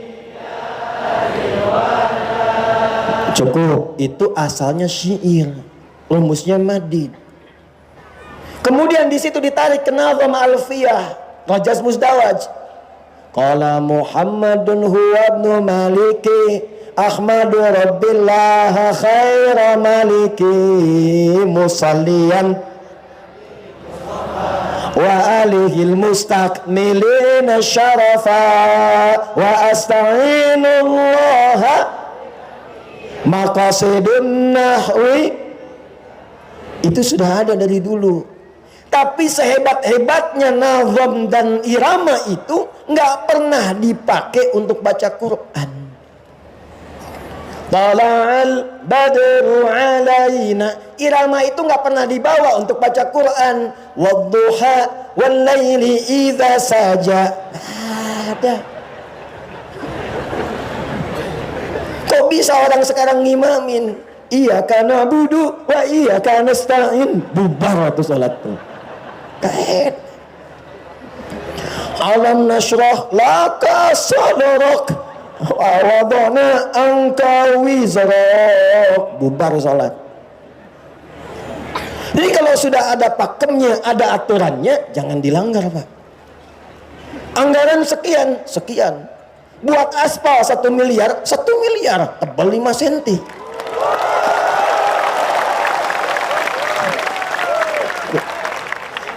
Cukup, itu asalnya syair, rumusnya madid. Kemudian di situ ditarik ke nazam alfiyah, Rajas Muzdawaj. Qala Muhammadun huwa ibnu Maliki Ahmadu Rabbillah khaira maliki musalliyan wa alihil mustakmilina syarafa wa asta'inullah maqasidun nahwi. Itu sudah ada dari dulu. Tapi sehebat-hebatnya nazam dan irama itu nggak pernah dipakai untuk baca Quran. Tala'al badru alaina. Irama itu nggak pernah dibawa untuk baca Quran. Wadduha wal laili idza saja. Ada. Kok bisa orang sekarang ngimamin? Iyyaka na'budu wa iyyaka nasta'in. Bubar waktu salat tuh. Kain. Alam nashrah laka sadrak wa wadana anka wizrak. Bubar salat. Jadi kalau sudah ada pakemnya, ada aturannya, jangan dilanggar, Pak. Anggaran sekian. Buat aspal 1 miliar, 1 miliar tebal 5 cm.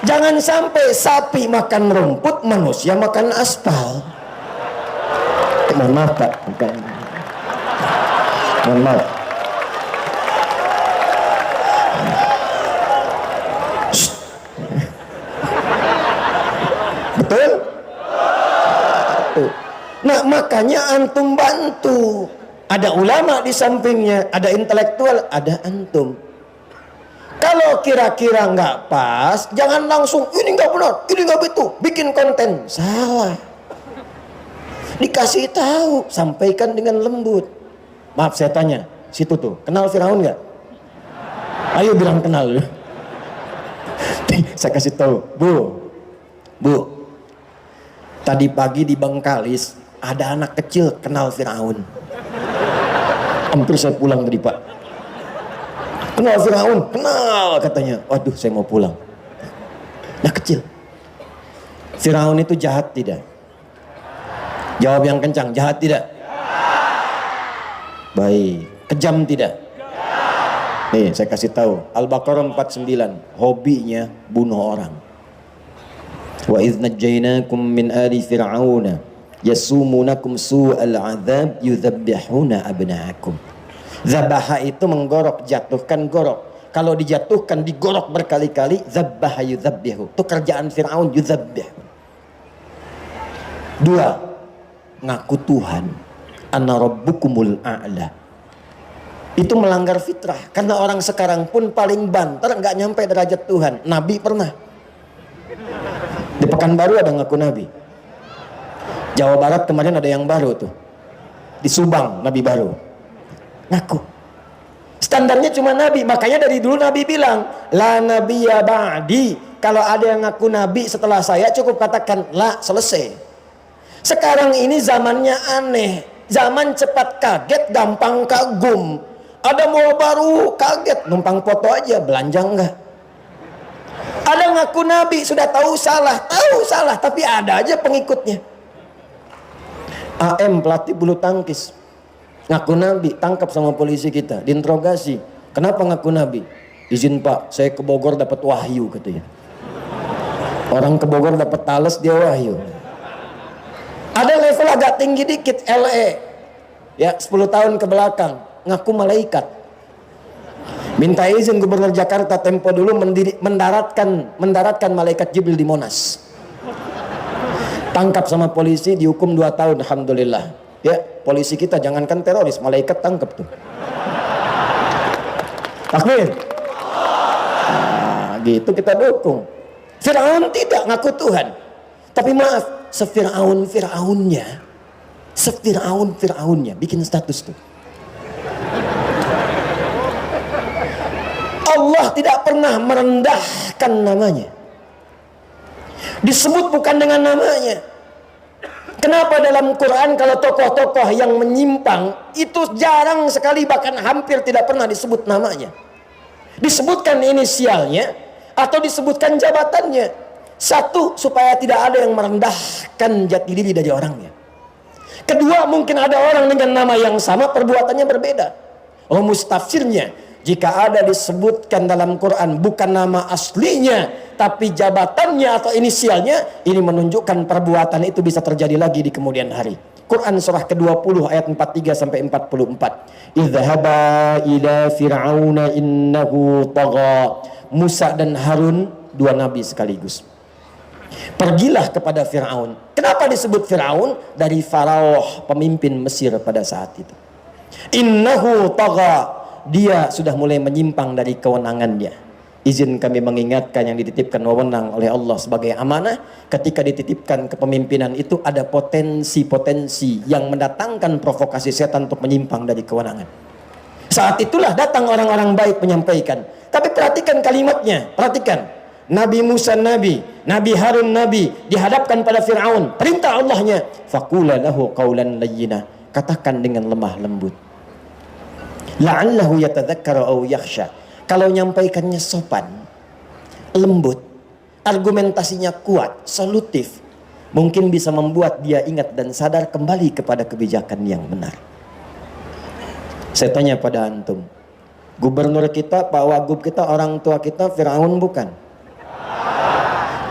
Jangan sampai sapi makan rumput, manusia makan aspal. Mohon maaf Pak, bukan. Mohon maaf. Betul? Nah makanya antum bantu. Ada ulama di sampingnya, ada intelektual, ada antum. Kalau kira-kira nggak pas, jangan langsung ini nggak benar, ini nggak betul, bikin konten salah. Dikasih tahu, sampaikan dengan lembut. Maaf saya tanya, situ tuh kenal Firaun nggak? Ayo bilang kenal. Saya kasih tahu, bu, tadi pagi di Bengkalis ada anak kecil kenal Firaun. Hampir saya pulang tadi Pak. Kenal Firaun? Kenal katanya. Waduh saya mau pulang. Nah kecil. Firaun itu jahat tidak? Jawab yang kencang. Jahat tidak? Baik. Kejam tidak? Nih saya kasih tahu. Al-Baqarah 49. Hobinya bunuh orang. Wa idh najjaynakum min ali fir'auna yasumunakum su'al 'adzab yudzabbihuna abna'akum. Zabaha itu menggorok, jatuhkan gorok. Kalau dijatuhkan digorok berkali-kali, zabbaha yudzabbihu. Itu kerjaan Fir'aun, yudzabbihu. 2. Ngaku Tuhan. Ana rabbukumul a'la. Itu melanggar fitrah. Karena orang sekarang pun paling banter nggak nyampe derajat Tuhan. Nabi pernah. Di Pekanbaru ada ngaku Nabi. Jawa Barat kemarin ada yang baru tuh. Di Subang Nabi baru. Ngaku. Standarnya cuma Nabi. Makanya dari dulu Nabi bilang, la nabiyya ba'di. Kalau ada yang ngaku Nabi setelah saya, cukup katakan la, selesai. Sekarang ini zamannya aneh. Zaman cepat kaget, gampang kagum. Ada mall baru, kaget, numpang foto aja, belanja enggak. Ada ngaku Nabi, sudah tahu salah, tapi ada aja pengikutnya. AM pelatih bulu tangkis ngaku Nabi, tangkap sama polisi kita, diinterogasi. Kenapa ngaku Nabi? Izin Pak, saya ke Bogor dapat wahyu katanya. Orang ke Bogor dapat tales, dia wahyu. Ada level agak tinggi dikit, LE. Ya, 10 tahun ke belakang, ngaku malaikat. Minta izin Gubernur Jakarta tempo dulu mendaratkan malaikat Jibril di Monas. Tangkap sama polisi, dihukum 2 tahun, alhamdulillah. Ya, polisi kita jangankan teroris, malaikat tangkap tuh. Takbir. Nah, gitu kita dukung. Firaun tidak ngaku Tuhan. Tapi maaf, Sefiraunnya bikin status tuh. Allah tidak pernah merendahkan namanya. Disebut bukan dengan namanya. Kenapa dalam Quran kalau tokoh-tokoh yang menyimpang itu jarang sekali, bahkan hampir tidak pernah disebut namanya. Disebutkan inisialnya atau disebutkan jabatannya. Satu, supaya tidak ada yang merendahkan jati diri dari orangnya. Kedua, mungkin ada orang dengan nama yang sama perbuatannya berbeda. Mustafsirnya, jika ada disebutkan dalam Quran bukan nama aslinya tapi jabatannya atau inisialnya, ini menunjukkan perbuatan itu bisa terjadi lagi di kemudian hari. Quran surah ke-20 ayat 43 sampai 44. Idhhaba ila fir'auna innahu tagha. Musa dan Harun, 2 nabi sekaligus. Pergilah kepada Fir'aun. Kenapa disebut Fir'aun? Dari Faraoh, pemimpin Mesir pada saat itu. Innahu tagha. Dia sudah mulai menyimpang dari kewenangannya. Izin kami mengingatkan yang dititipkan wewenang oleh Allah sebagai amanah. Ketika dititipkan kepemimpinan itu ada potensi-potensi yang mendatangkan provokasi setan untuk menyimpang dari kewenangan. Saat itulah datang orang-orang baik menyampaikan. Tapi perhatikan kalimatnya, perhatikan. Nabi Musa Nabi, Nabi Harun Nabi dihadapkan pada Fir'aun. Perintah Allahnya, faqula lahu qawlan layyina. Katakan dengan lemah lembut. La'allahu yatadzakkaru aw yakhsha. Kalau nyampaikannya sopan, lembut, argumentasinya kuat, solutif, mungkin bisa membuat dia ingat dan sadar kembali kepada kebijakan yang benar. Saya tanya pada antum, gubernur kita, Pak Wagub kita, orang tua kita Fir'aun bukan?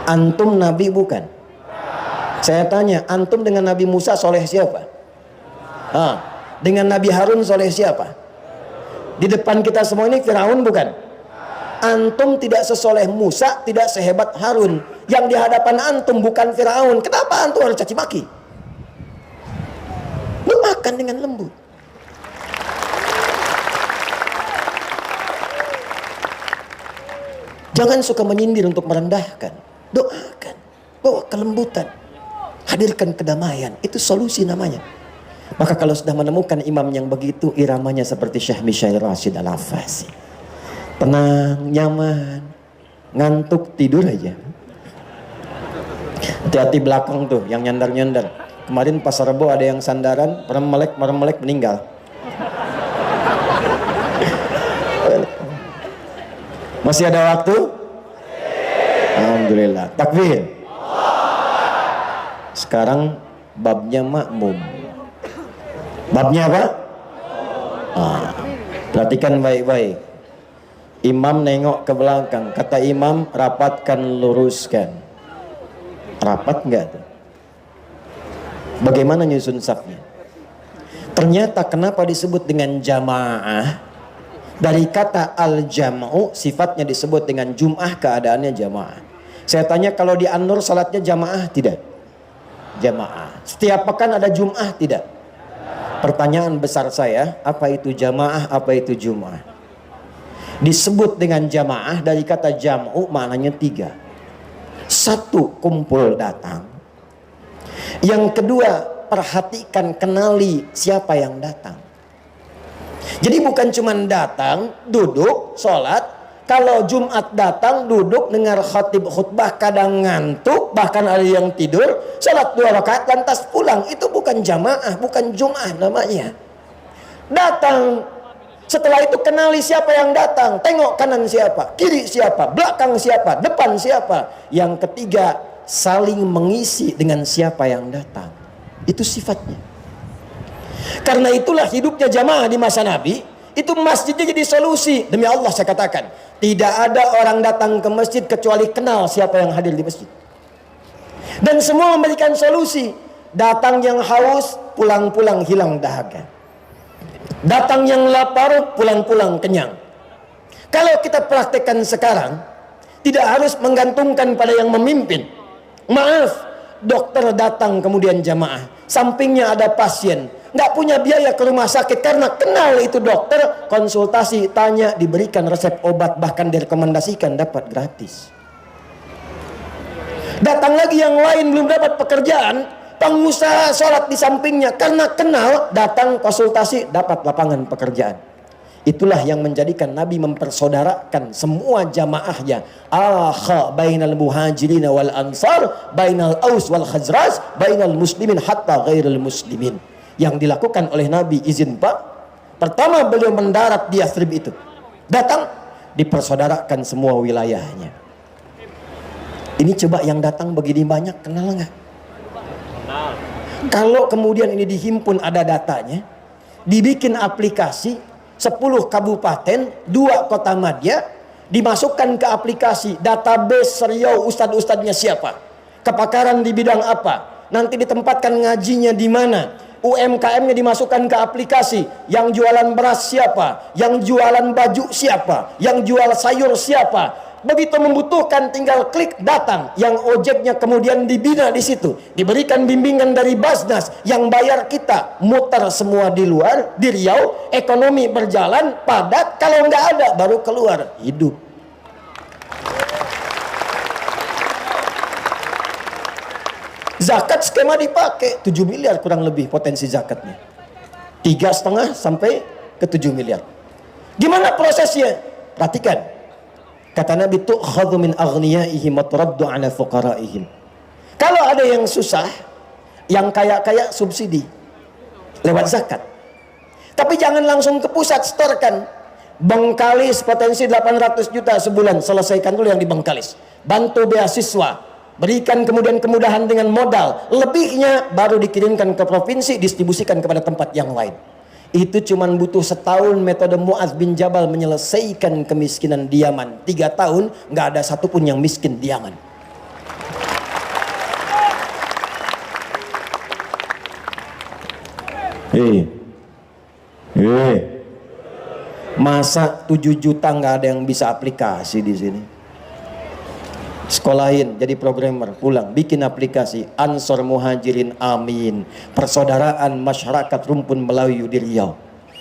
Antum Nabi bukan? Saya tanya, antum dengan Nabi Musa soleh siapa? Dengan Nabi Harun soleh siapa? Di depan kita semua ini Fir'aun bukan? Antum tidak sesoleh Musa, tidak sehebat Harun. Yang di hadapan antum bukan Fir'aun. Kenapa antum harus caci maki? Doakan dengan lembut. Jangan suka menyindir untuk merendahkan. Doakan, bawa kelembutan, hadirkan kedamaian. Itu solusi namanya. Maka kalau sudah menemukan imam yang begitu, iramanya seperti Syekh Mishail Rashid Al-Hafasi, tenang, nyaman, ngantuk, tidur aja. Hati-hati belakang tuh yang nyandar-nyandar. Kemarin pas Rebo ada yang sandaran, merem-melek meninggal. Masih ada waktu? Alhamdulillah. Takbir. Sekarang babnya makmum. Babnya apa? Perhatikan baik-baik. Imam nengok ke belakang. Kata imam, rapatkan, luruskan. Rapat enggak tuh? Bagaimana nyusun safnya? Ternyata kenapa disebut dengan jamaah? Dari kata al-jam'u, sifatnya disebut dengan jum'ah, keadaannya jamaah. Saya tanya, kalau di An-Nur salatnya jamaah tidak? Jamaah. Setiap pekan ada jum'ah tidak?
Pertanyaan besar saya, apa itu jamaah, apa itu Jum'ah? Disebut dengan jamaah dari kata jam'u, maknanya 3. Satu, kumpul datang. Yang kedua, perhatikan, kenali siapa yang datang. Jadi bukan cuma datang, duduk, sholat. Kalau Jumat datang, duduk, dengar khatib khutbah, kadang ngantuk, bahkan ada yang tidur, sholat 2 rakaat, lantas pulang. Itu bukan jamaah, bukan Jum'ah namanya. Datang, setelah itu kenali siapa yang datang, tengok kanan siapa, kiri siapa, belakang siapa, depan siapa. Yang ketiga, saling mengisi dengan siapa yang datang. Itu sifatnya. Karena itulah hidupnya jamaah di masa Nabi, itu masjidnya jadi solusi. Demi Allah saya katakan, tidak ada orang datang ke masjid kecuali kenal siapa yang hadir di masjid. Dan semua memberikan solusi. Datang yang haus, pulang-pulang hilang dahaga. Datang yang lapar, pulang-pulang kenyang. Kalau kita praktekkan sekarang, tidak harus menggantungkan pada yang memimpin. Maaf, dokter datang kemudian jamaah, sampingnya ada pasien, nggak punya biaya ke rumah sakit karena kenal itu dokter, konsultasi, tanya, diberikan resep obat, bahkan direkomendasikan dapat gratis. Datang lagi yang lain belum dapat pekerjaan, pengusaha sholat di sampingnya karena kenal, datang konsultasi, dapat lapangan pekerjaan. Itulah yang menjadikan Nabi mempersaudarakan semua jamaahnya. Akha bainal muhajirin wal ansar, bainal aus wal khazraj, bainal muslimin hatta ghairil muslimin. Yang dilakukan oleh Nabi, izin Pak, pertama beliau mendarat di Yathrib itu, datang, dipersaudarakan semua wilayahnya. Ini coba yang datang begini banyak, kenal nggak? Kalau kemudian ini dihimpun, ada datanya, dibikin aplikasi 10 kabupaten, 2 kota madya, dimasukkan ke aplikasi database Riau, ustadz-ustadznya siapa, kepakaran di bidang apa, nanti ditempatkan ngajinya di mana, UMKM-nya dimasukkan ke aplikasi, yang jualan beras siapa, yang jualan baju siapa, yang jual sayur siapa. Begitu membutuhkan tinggal klik datang, yang ojeknya kemudian dibina di situ, diberikan bimbingan dari Basnas, yang bayar kita, muter semua di luar, di Riau, ekonomi berjalan, padat, kalau nggak ada baru keluar, hidup. Zakat skema dipakai 7 miliar kurang lebih potensi zakatnya, 3,5 sampai ke 7 miliar. Gimana prosesnya? Perhatikan. Kata Nabi, tu'khadhu min aghniyaihim wa turaddu ala fuqaraihim. Kalau ada yang susah, yang kaya-kaya subsidi lewat zakat. Tapi jangan langsung ke pusat setorkan. Bengkalis potensi 800 juta sebulan, selesaikan dulu yang di Bengkalis. Bantu beasiswa, berikan kemudian kemudahan dengan modal. Lebihnya baru dikirimkan ke provinsi, distribusikan kepada tempat yang lain. Itu cuma butuh setahun metode Mu'adz bin Jabal menyelesaikan kemiskinan di Yaman. 3 tahun nggak ada satupun yang miskin di Yaman. Masa 7 juta nggak ada yang bisa aplikasi di sini? Sekolahin jadi programmer, pulang bikin aplikasi Ansor Muhajirin Amin, persaudaraan masyarakat rumpun Melayu di Riau.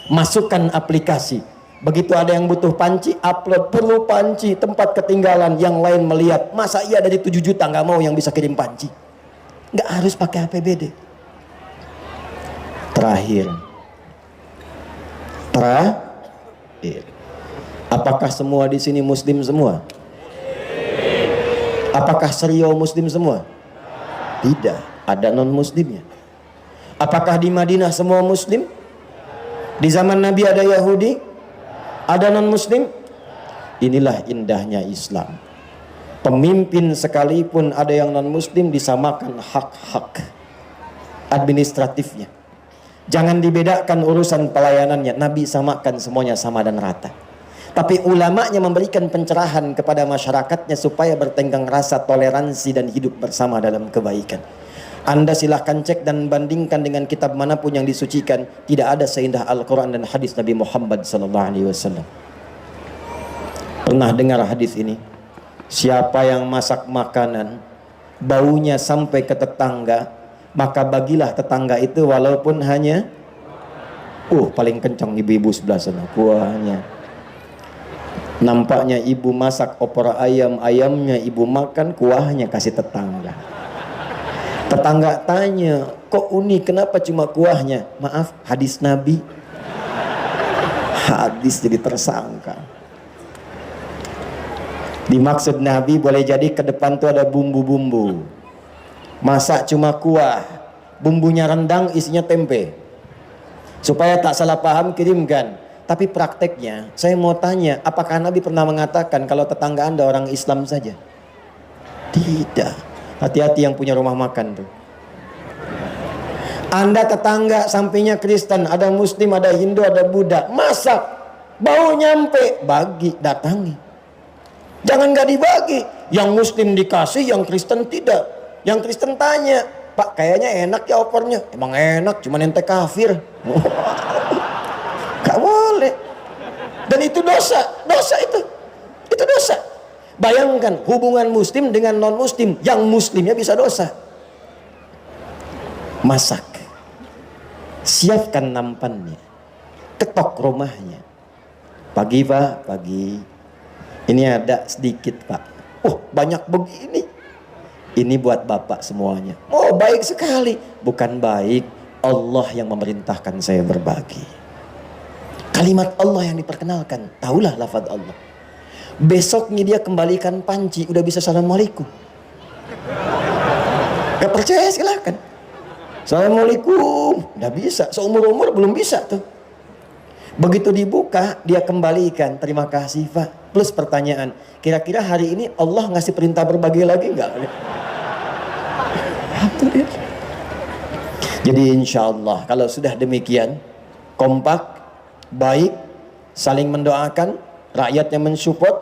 Masukkan aplikasi, begitu ada yang butuh panci, upload, perlu panci, tempat ketinggalan, yang lain melihat, masa iya dari 7 juta nggak mau yang bisa kirim panci? Nggak harus pakai APBD. Terakhir, apakah semua di sini muslim semua? Apakah Riau muslim semua? Tidak, ada non muslimnya. Apakah di Madinah semua muslim? Di zaman Nabi ada Yahudi? Ada non muslim? Inilah indahnya Islam. Pemimpin sekalipun ada yang non muslim, disamakan hak-hak administratifnya. Jangan dibedakan urusan pelayanannya. Nabi samakan semuanya sama dan rata. Tapi ulamanya memberikan pencerahan kepada masyarakatnya supaya bertenggang rasa, toleransi, dan hidup bersama dalam kebaikan. Anda silahkan cek dan bandingkan dengan kitab manapun yang disucikan, tidak ada seindah Al-Quran dan hadis Nabi Muhammad SAW. Pernah dengar hadis ini? Siapa yang masak makanan, baunya sampai ke tetangga, maka bagilah tetangga itu walaupun hanya Paling kencang ibu-ibu sebelah sana kuahnya. Nampaknya ibu masak opor ayam, ayamnya ibu makan, kuahnya kasih tetangga. Tetangga tanya, kok unik, kenapa cuma kuahnya? Maaf, hadis Nabi. Hadis jadi tersangka. Dimaksud Nabi boleh jadi ke depan tuh ada bumbu-bumbu. Masak cuma kuah, bumbunya rendang, isinya tempe. Supaya tak salah paham kirimkan. Tapi prakteknya, saya mau tanya, apakah Nabi pernah mengatakan kalau tetangga Anda orang Islam saja? Tidak. Hati-hati yang punya rumah makan tuh. Anda tetangga sampingnya Kristen, ada Muslim, ada Hindu, ada Buddha, masak, bau nyampe, bagi, datangi. Jangan gak dibagi. Yang Muslim dikasih, yang Kristen tidak. Yang Kristen tanya, Pak kayaknya enak ya opornya. Emang enak, cuman ente kafir. Gak boleh. Dan itu dosa. Dosa itu. Itu dosa. Bayangkan hubungan Muslim dengan non-Muslim. Yang Muslimnya bisa dosa. Masak. Siapkan nampannya. Ketok rumahnya. Pagi Pak, pagi. Ini ada sedikit Pak. Banyak begini. Ini buat Bapak semuanya. Baik sekali. Bukan baik. Allah yang memerintahkan saya berbagi. Kalimat Allah yang diperkenalkan. Taulah lafaz Allah. Besoknya dia kembalikan panci. Udah bisa assalamualaikum. Gak percaya silahkan. Assalamualaikum. Udah bisa. Seumur-umur belum bisa tuh. Begitu dibuka, dia kembalikan. Terima kasih Pak. Plus pertanyaan. Kira-kira hari ini Allah ngasih perintah berbagi lagi enggak? Jadi insya Allah kalau sudah demikian, kompak, baik, saling mendoakan, rakyatnya mensupport,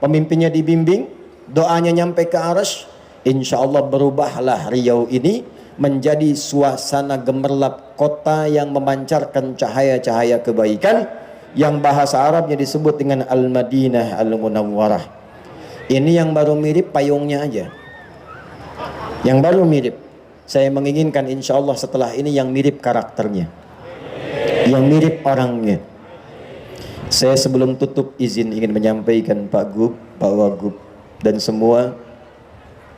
pemimpinnya dibimbing, doanya nyampe ke arsy, insya Allah berubahlah Riau ini menjadi suasana gemerlap kota yang memancarkan cahaya-cahaya kebaikan yang bahasa Arabnya disebut dengan Al-Madinah Al-Munawwarah. Ini yang baru mirip payungnya aja. Yang baru mirip. Saya menginginkan insya Allah setelah ini yang mirip karakternya. Yang mirip orangnya. Saya sebelum tutup izin ingin menyampaikan Pak Gub, Pak Wagub dan semua,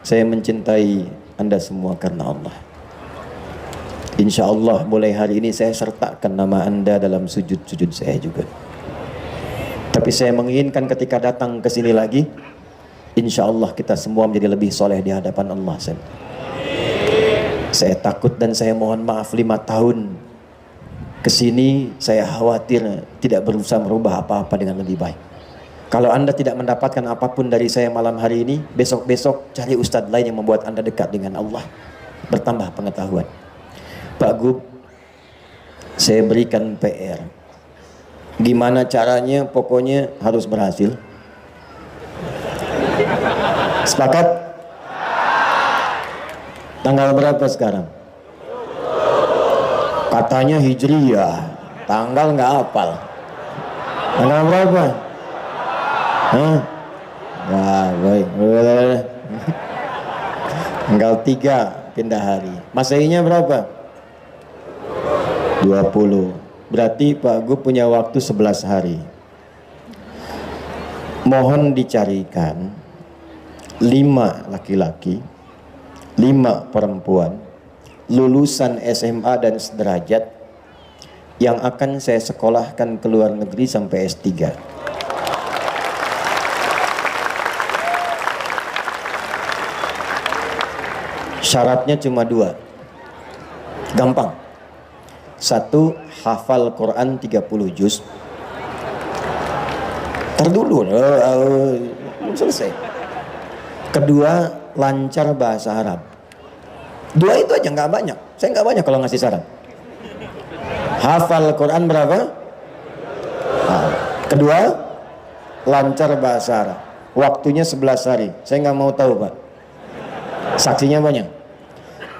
saya mencintai Anda semua karena Allah. Insya Allah mulai hari ini saya sertakan nama Anda dalam sujud-sujud saya juga. Tapi saya menginginkan ketika datang ke sini lagi, insya Allah kita semua menjadi lebih soleh di hadapan Allah. Saya takut dan saya mohon maaf 5 tahun ke sini saya khawatir tidak berusaha merubah apa-apa dengan lebih baik. Kalau Anda tidak mendapatkan apapun dari saya malam hari ini, besok-besok cari ustadz lain yang membuat Anda dekat dengan Allah, bertambah pengetahuan. Pak Gub, saya berikan PR. Gimana caranya, pokoknya harus berhasil. Sepakat? Tanggal berapa sekarang? Katanya Hijriyah. Tanggal nggak hafal. Tanggal berapa? Hah? Wah, baik. Tanggal 3 pindah hari. Masehinya berapa? 20. Berarti Pak Gub punya waktu 11 hari. Mohon dicarikan 5 laki-laki, 5 perempuan, lulusan SMA dan sederajat yang akan saya sekolahkan ke luar negeri sampai S3. Syaratnya cuma 2. Gampang. 1, hafal Quran 30 juz. Terdulu, belum selesai. Kedua, lancar bahasa Arab. 2 itu aja, nggak banyak. Saya nggak banyak kalau ngasih syarat. Hafal Quran berapa? Kedua, lancar bahasa Arab. Waktunya 11 hari. Saya nggak mau tahu Pak. Saksinya banyak.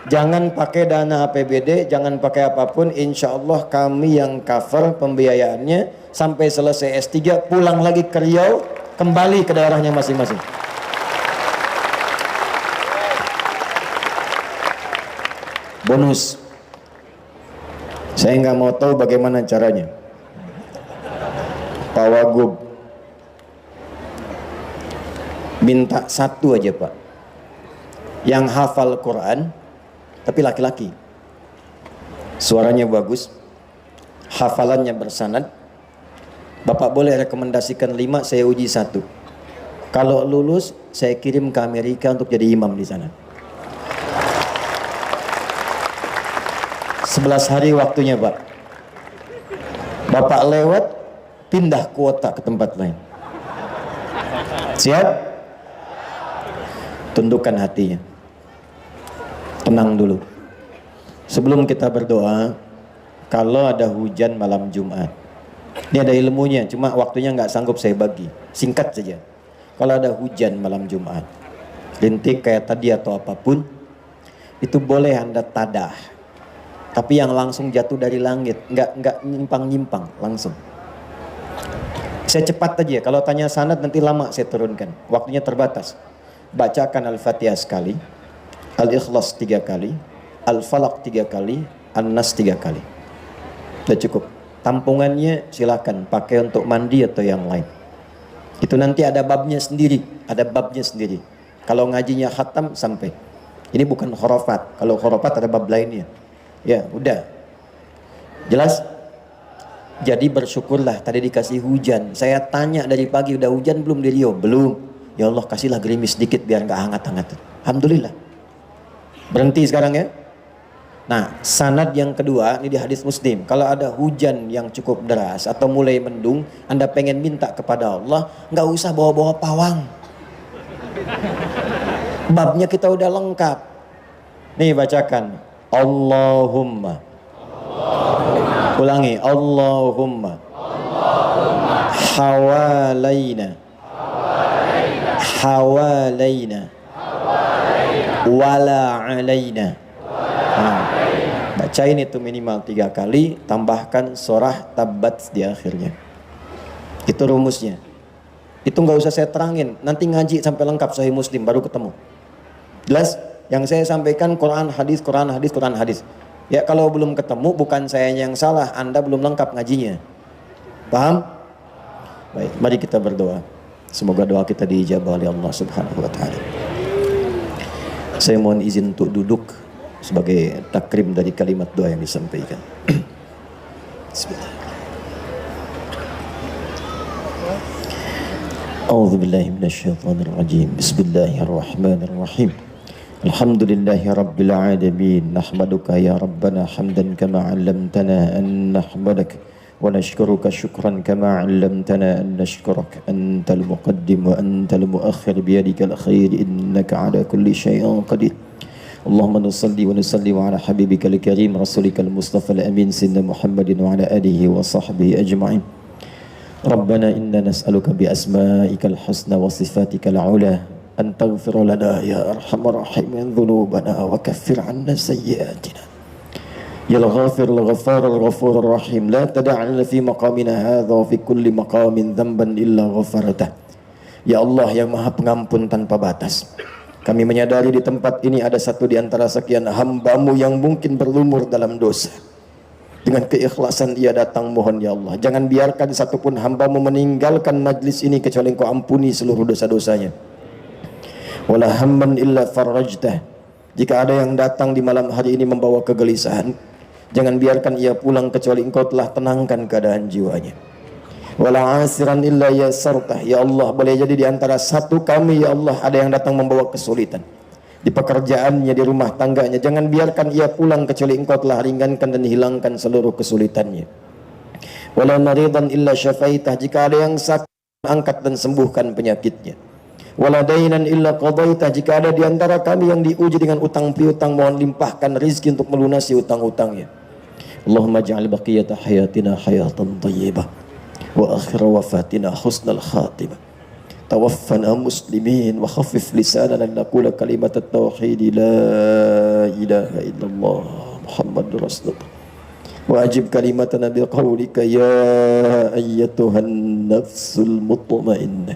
Jangan pakai dana APBD, jangan pakai apapun. Insya Allah kami yang cover pembiayaannya sampai selesai S3, pulang lagi ke Riau, kembali ke daerahnya masing-masing. Bonus. Saya nggak mau tahu bagaimana caranya. Pak Wagub minta satu aja Pak, yang hafal Quran tapi laki-laki, suaranya bagus, hafalannya bersanad. Bapak boleh rekomendasikan 5, saya uji 1. Kalau lulus, saya kirim ke Amerika untuk jadi imam di sana. 11 hari waktunya Pak. Bapak lewat, pindah kuota ke tempat lain. Siap? Tundukkan hatinya. Tenang dulu. Sebelum kita berdoa, kalau ada hujan malam Jumat, ini ada ilmunya, cuma waktunya nggak sanggup saya bagi. Singkat saja. Kalau ada hujan malam Jumat, rintik kayak tadi atau apapun, itu boleh Anda tadah. Tapi yang langsung jatuh dari langit, nggak nyimpang-nyimpang, langsung. Saya cepat aja, kalau tanya sanad nanti lama saya turunkan. Waktunya terbatas. Bacakan Al-Fatihah sekali, Al-Ikhlas 3 kali, Al-Falaq 3 kali, An-Nas 3 kali. Sudah cukup. Tampungannya silakan pakai untuk mandi atau yang lain. Itu nanti ada babnya sendiri, ada babnya sendiri. Kalau ngajinya khatam sampai. Ini bukan khurafat. Kalau khurafat ada bab lainnya. Ya, udah. Jelas? Jadi bersyukurlah tadi dikasih hujan. Saya tanya dari pagi udah hujan belum di Rio? Belum. Ya Allah kasihlah gerimis sedikit biar nggak hangat-hangat. Alhamdulillah. Berhenti sekarang ya. Nah, sanad yang kedua ini di hadis Muslim. Kalau ada hujan yang cukup deras atau mulai mendung, Anda pengen minta kepada Allah, nggak usah bawa-bawa pawang. Babnya kita udah lengkap. Nih bacakan. Allahumma. Ulangi. Allahumma. Hawalaina. Hawalaina. Wala alaina. Bacain itu minimal 3 kali, tambahkan surah Tabbat di akhirnya. Itu rumusnya. Itu nggak usah saya terangin, nanti ngaji sampai lengkap Sahih Muslim baru ketemu. Jelas? Yang saya sampaikan Quran hadis, Quran hadis, Quran hadis. Ya kalau belum ketemu bukan saya yang salah, Anda belum lengkap ngajinya. Paham? Baik, mari kita berdoa. Semoga doa kita diijabah oleh Allah Subhanahu wa taala. Saya mohon izin untuk duduk sebagai takrim dari kalimat doa yang disampaikan. Bismillah. A'udzu billahi minasyaitonir rajim. Bismillahirrahmanirrahim. Alhamdulillahi rabbil alamin. Nahmaduka ya rabbana hamdan kama 'allamtana an nahmadak wa nashkuruka syukran kama 'allamtana an nashkurak. Antal muqaddim wa antal muakhir biyadikal khair innaka 'ala kulli syai'in qadir. Allahumma nusalli wa nusalli wa ala habibikal karim rasulikal mustafa al-amin sayyidina Muhammadin wa ala alihi wa sahbihi ajma'in. Rabbana inna nas'aluka bi asma'ikal husna wa sifatikal ula an taghfir lana ya arhamar rahimin dhunubana wa kaffir 'anna sayyi'atina. Ya al-ghafir al-ghaffar al-ghafur ar-rahim la tada'na fi maqamina hadha wa fi kulli maqamin dhanban illa ghafartah. Ya Allah yang Maha Pengampun tanpa batas. Kami menyadari di tempat ini ada satu di antara sekian hamba-Mu yang mungkin berlumur dalam dosa. Dengan keikhlasan ia datang mohon ya Allah. Jangan biarkan satupun hamba-Mu meninggalkan majlis ini kecuali Engkau ampuni seluruh dosa-dosanya. Wala hamman illa farajtah. Jika ada yang datang di malam hari ini membawa kegelisahan, jangan biarkan ia pulang kecuali Engkau telah tenangkan keadaan jiwanya. Wala asiran illa yasartah. Ya Allah, boleh jadi di antara satu kami ya Allah ada yang datang membawa kesulitan di pekerjaannya, di rumah tangganya, jangan biarkan ia pulang kecuali Engkau telah ringankan dan hilangkan seluruh kesulitannya. Wala maridan illa syafaitah. Jika ada yang sakit, angkat dan sembuhkan penyakitnya. Wala dainan illa qadaitah. Jika ada di antara kami yang diuji dengan utang piutang, mohon limpahkan rizki untuk melunasi utang-utangnya. Allahumma ja'al baqiyata hayatina hayatan thayyibah wa akhir wafatina husnal khatimah. Tawaffana muslimin wa khaffif lisanana naqula kalimat at-tauhid la ilaha illallah Muhammadur Rasulullah. Wa ajib kalimatana biqaulika ya ayyatuhan nafsul mutmainnah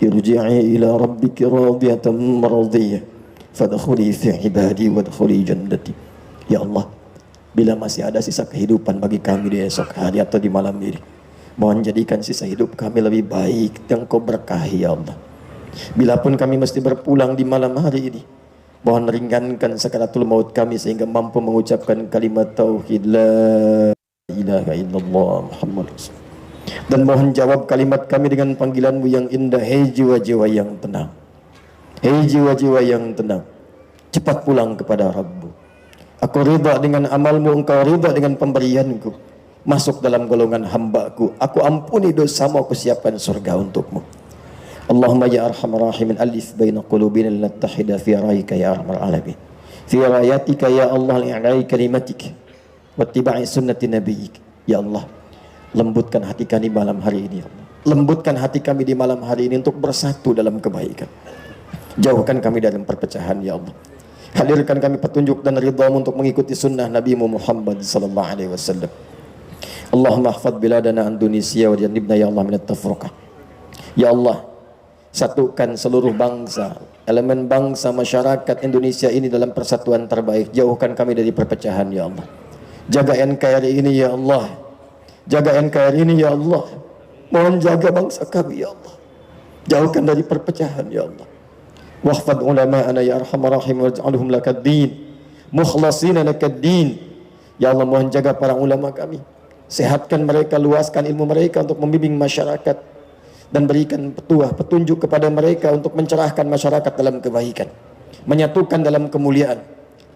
irji'i ila rabbiki radiyatan maradiyah fadkhuli fi ibadi wadkhuli jannati. Ya Allah, Bila masih ada sisa kehidupan bagi kami di esok hari atau di malam ini, mohon jadikan sisa hidup kami lebih baik yang Kau berkahi ya Allah. Bila pun kami mesti berpulang di malam hari ini, mohon ringankan sakaratul maut kami sehingga mampu mengucapkan kalimat tauhid la ilaha illallah Muhammad Rasul. Dan mohon jawab kalimat kami dengan panggilan-Mu yang indah, hei jiwa-jiwa yang tenang, hei jiwa-jiwa yang tenang, cepat pulang kepada Rabbu. Aku ridha dengan amalmu, engkau ridha dengan pemberianku. Masuk dalam golongan hamba-Ku. Aku ampuni dosamu, aku siapkan surga untukmu. Allahumma ya arhamar rahimin, alif baina qulubina linattahida fi raika ya arhamar alamin. Fi rayatika ya Allah li'alai kalimatik wattiba'i sunnati nabiyyik. Ya Allah, lembutkan hati kami malam hari ini. Lembutkan hati kami di malam hari ini untuk bersatu dalam kebaikan. Jauhkan kami dari perpecahan ya Allah. Hadirkan kami petunjuk dan ridha-Mu untuk mengikuti sunnah Nabi-Mu Muhammad sallallahu alaihi wasallam. Allahumma ihfadz biladana an Indonesia wa jannibna ya Allah minat tafruqah. Ya Allah, satukan seluruh bangsa, elemen bangsa masyarakat Indonesia ini dalam persatuan terbaik. Jauhkan kami dari perpecahan ya Allah. Jaga NKRI ini ya Allah. Jaga NKRI ini ya Allah. Mohon jaga bangsa kami ya Allah. Jauhkan dari perpecahan ya Allah. Wahfad ulama'ana ya arhamar rahim waj'alhum lakad-din mukhlasina lakad-din. Ya Allah, mohon jaga para ulama kami, sehatkan mereka, luaskan ilmu mereka untuk membimbing masyarakat dan berikan petunjuk kepada mereka untuk mencerahkan masyarakat dalam kebaikan, menyatukan dalam kemuliaan.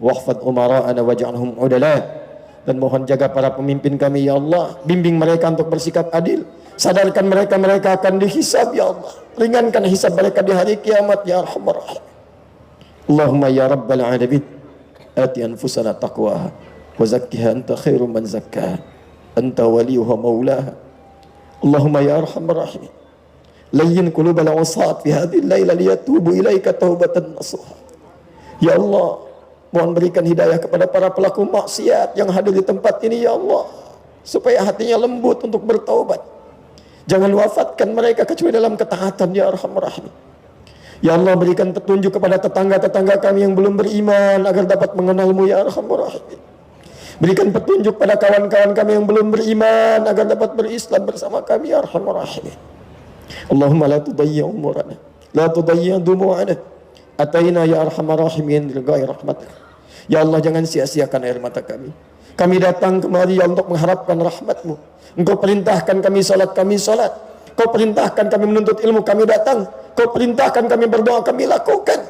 Wahfad umara'ana waj'alhum udala. Dan mohon jaga para pemimpin kami ya Allah, bimbing mereka untuk bersikap adil, sadarkan mereka akan dihisab ya Allah. Ringankan hisab mereka di hari kiamat ya arhamar rahim. Allahumma ya rabbal alamin, ati anfusana taqwaha wa zakkiha anta khairu man zakkaha anta waliyuha maulaha. Allahumma ya arhamar rahim, layyin qulubal usat fi hadhihi al-laila liyatubu ilaika taubatan nasuha. Ya Allah, mohon berikan hidayah kepada para pelaku maksiat yang hadir di tempat ini ya Allah, supaya hatinya lembut untuk bertaubat. Jangan wafatkan mereka kecuali dalam ketaatan ya arhamar rahim. Ya Allah, berikan petunjuk kepada tetangga-tetangga kami yang belum beriman agar dapat mengenal-Mu ya arhamar rahim. Berikan petunjuk pada kawan-kawan kami yang belum beriman agar dapat berislam bersama kami ya arhamar rahim. Allahumma la tudayyi umurana, la tudayyi dumu'ana. Ataina ya arhamar rahimin ridai rahmatik. Ya Allah, jangan sia-siakan air mata kami. Kami datang kemari ya untuk mengharapkan rahmat-Mu. Engkau perintahkan kami salat, Kau perintahkan kami menuntut ilmu, kami datang. Kau perintahkan kami berdoa, kami lakukan.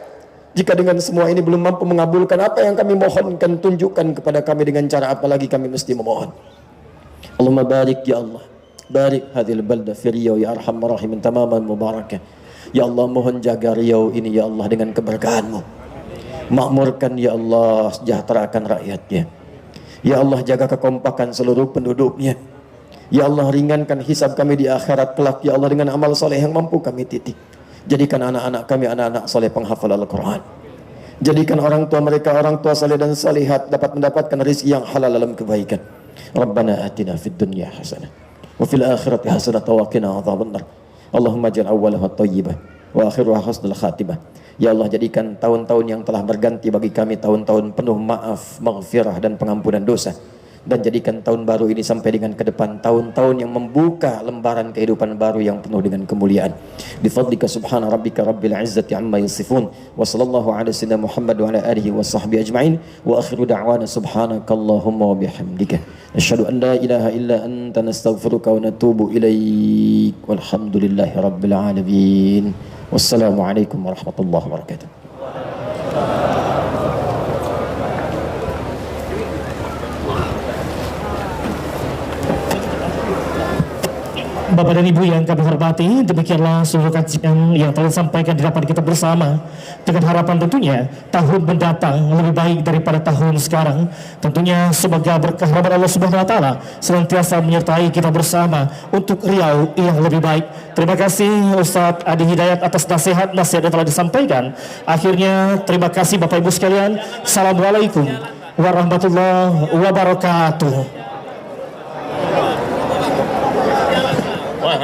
Jika dengan semua ini belum mampu mengabulkan apa yang kami mohonkan, tunjukkan kepada kami dengan cara apa lagi kami mesti memohon. Allahumma barik ya Allah, barik hadhil balda fi Riau ya arhamar rahimin tamaman mubarakah. Ya Allah, mohon jaga Riau ini ya Allah dengan keberkahan-Mu. Makmurkan ya Allah, sejahterakan rakyatnya. Ya Allah, jaga kekompakan seluruh penduduknya. Ya Allah, ringankan hisab kami di akhirat kelak ya Allah dengan amal soleh yang mampu kami titik. Jadikan anak-anak kami anak-anak soleh penghafal Al-Quran. Jadikan orang tua mereka orang tua saleh dan salihat dapat mendapatkan rezeki yang halal dalam kebaikan. Rabbana atina fid dunya hasanah wa fil akhirati hasanah wa qina adzabannar. Allahumma ja'al awwalaha thayyibah wa akhiruha husnul khatimah. Ya Allah, jadikan tahun-tahun yang telah berganti bagi kami tahun-tahun penuh maaf, maghfirah dan pengampunan dosa. Dan jadikan tahun baru ini sampai dengan ke depan tahun-tahun yang membuka lembaran kehidupan baru yang penuh dengan kemuliaan. Bi fadlika subhana rabbika rabbil izzati amma yasifun wa sallallahu ala sayyidina Muhammad wa ala alihi wa sahbihi ajma'in wa akhiru da'wana subhanakallahumma wa bihamdika asyhadu an la ilaha illa anta nastaghfiruka wa natubu ilaik walhamdulillahi rabbil alamin. Wassalamu alaikum warahmatullahi wabarakatuh.
Bapak dan Ibu yang kami hormati, demikianlah seluruh kajian yang telah disampaikan di rapat kita bersama, dengan harapan tentunya tahun mendatang lebih baik daripada tahun sekarang. Tentunya semoga berkah rahmat Allah Subhanahu wa taala senantiasa menyertai kita bersama untuk Riau yang lebih baik. Terima kasih Ustadz Adi Hidayat atas nasihat-nasihat yang telah disampaikan. Akhirnya terima kasih Bapak Ibu sekalian. Assalamualaikum warahmatullahi wabarakatuh.
Wah,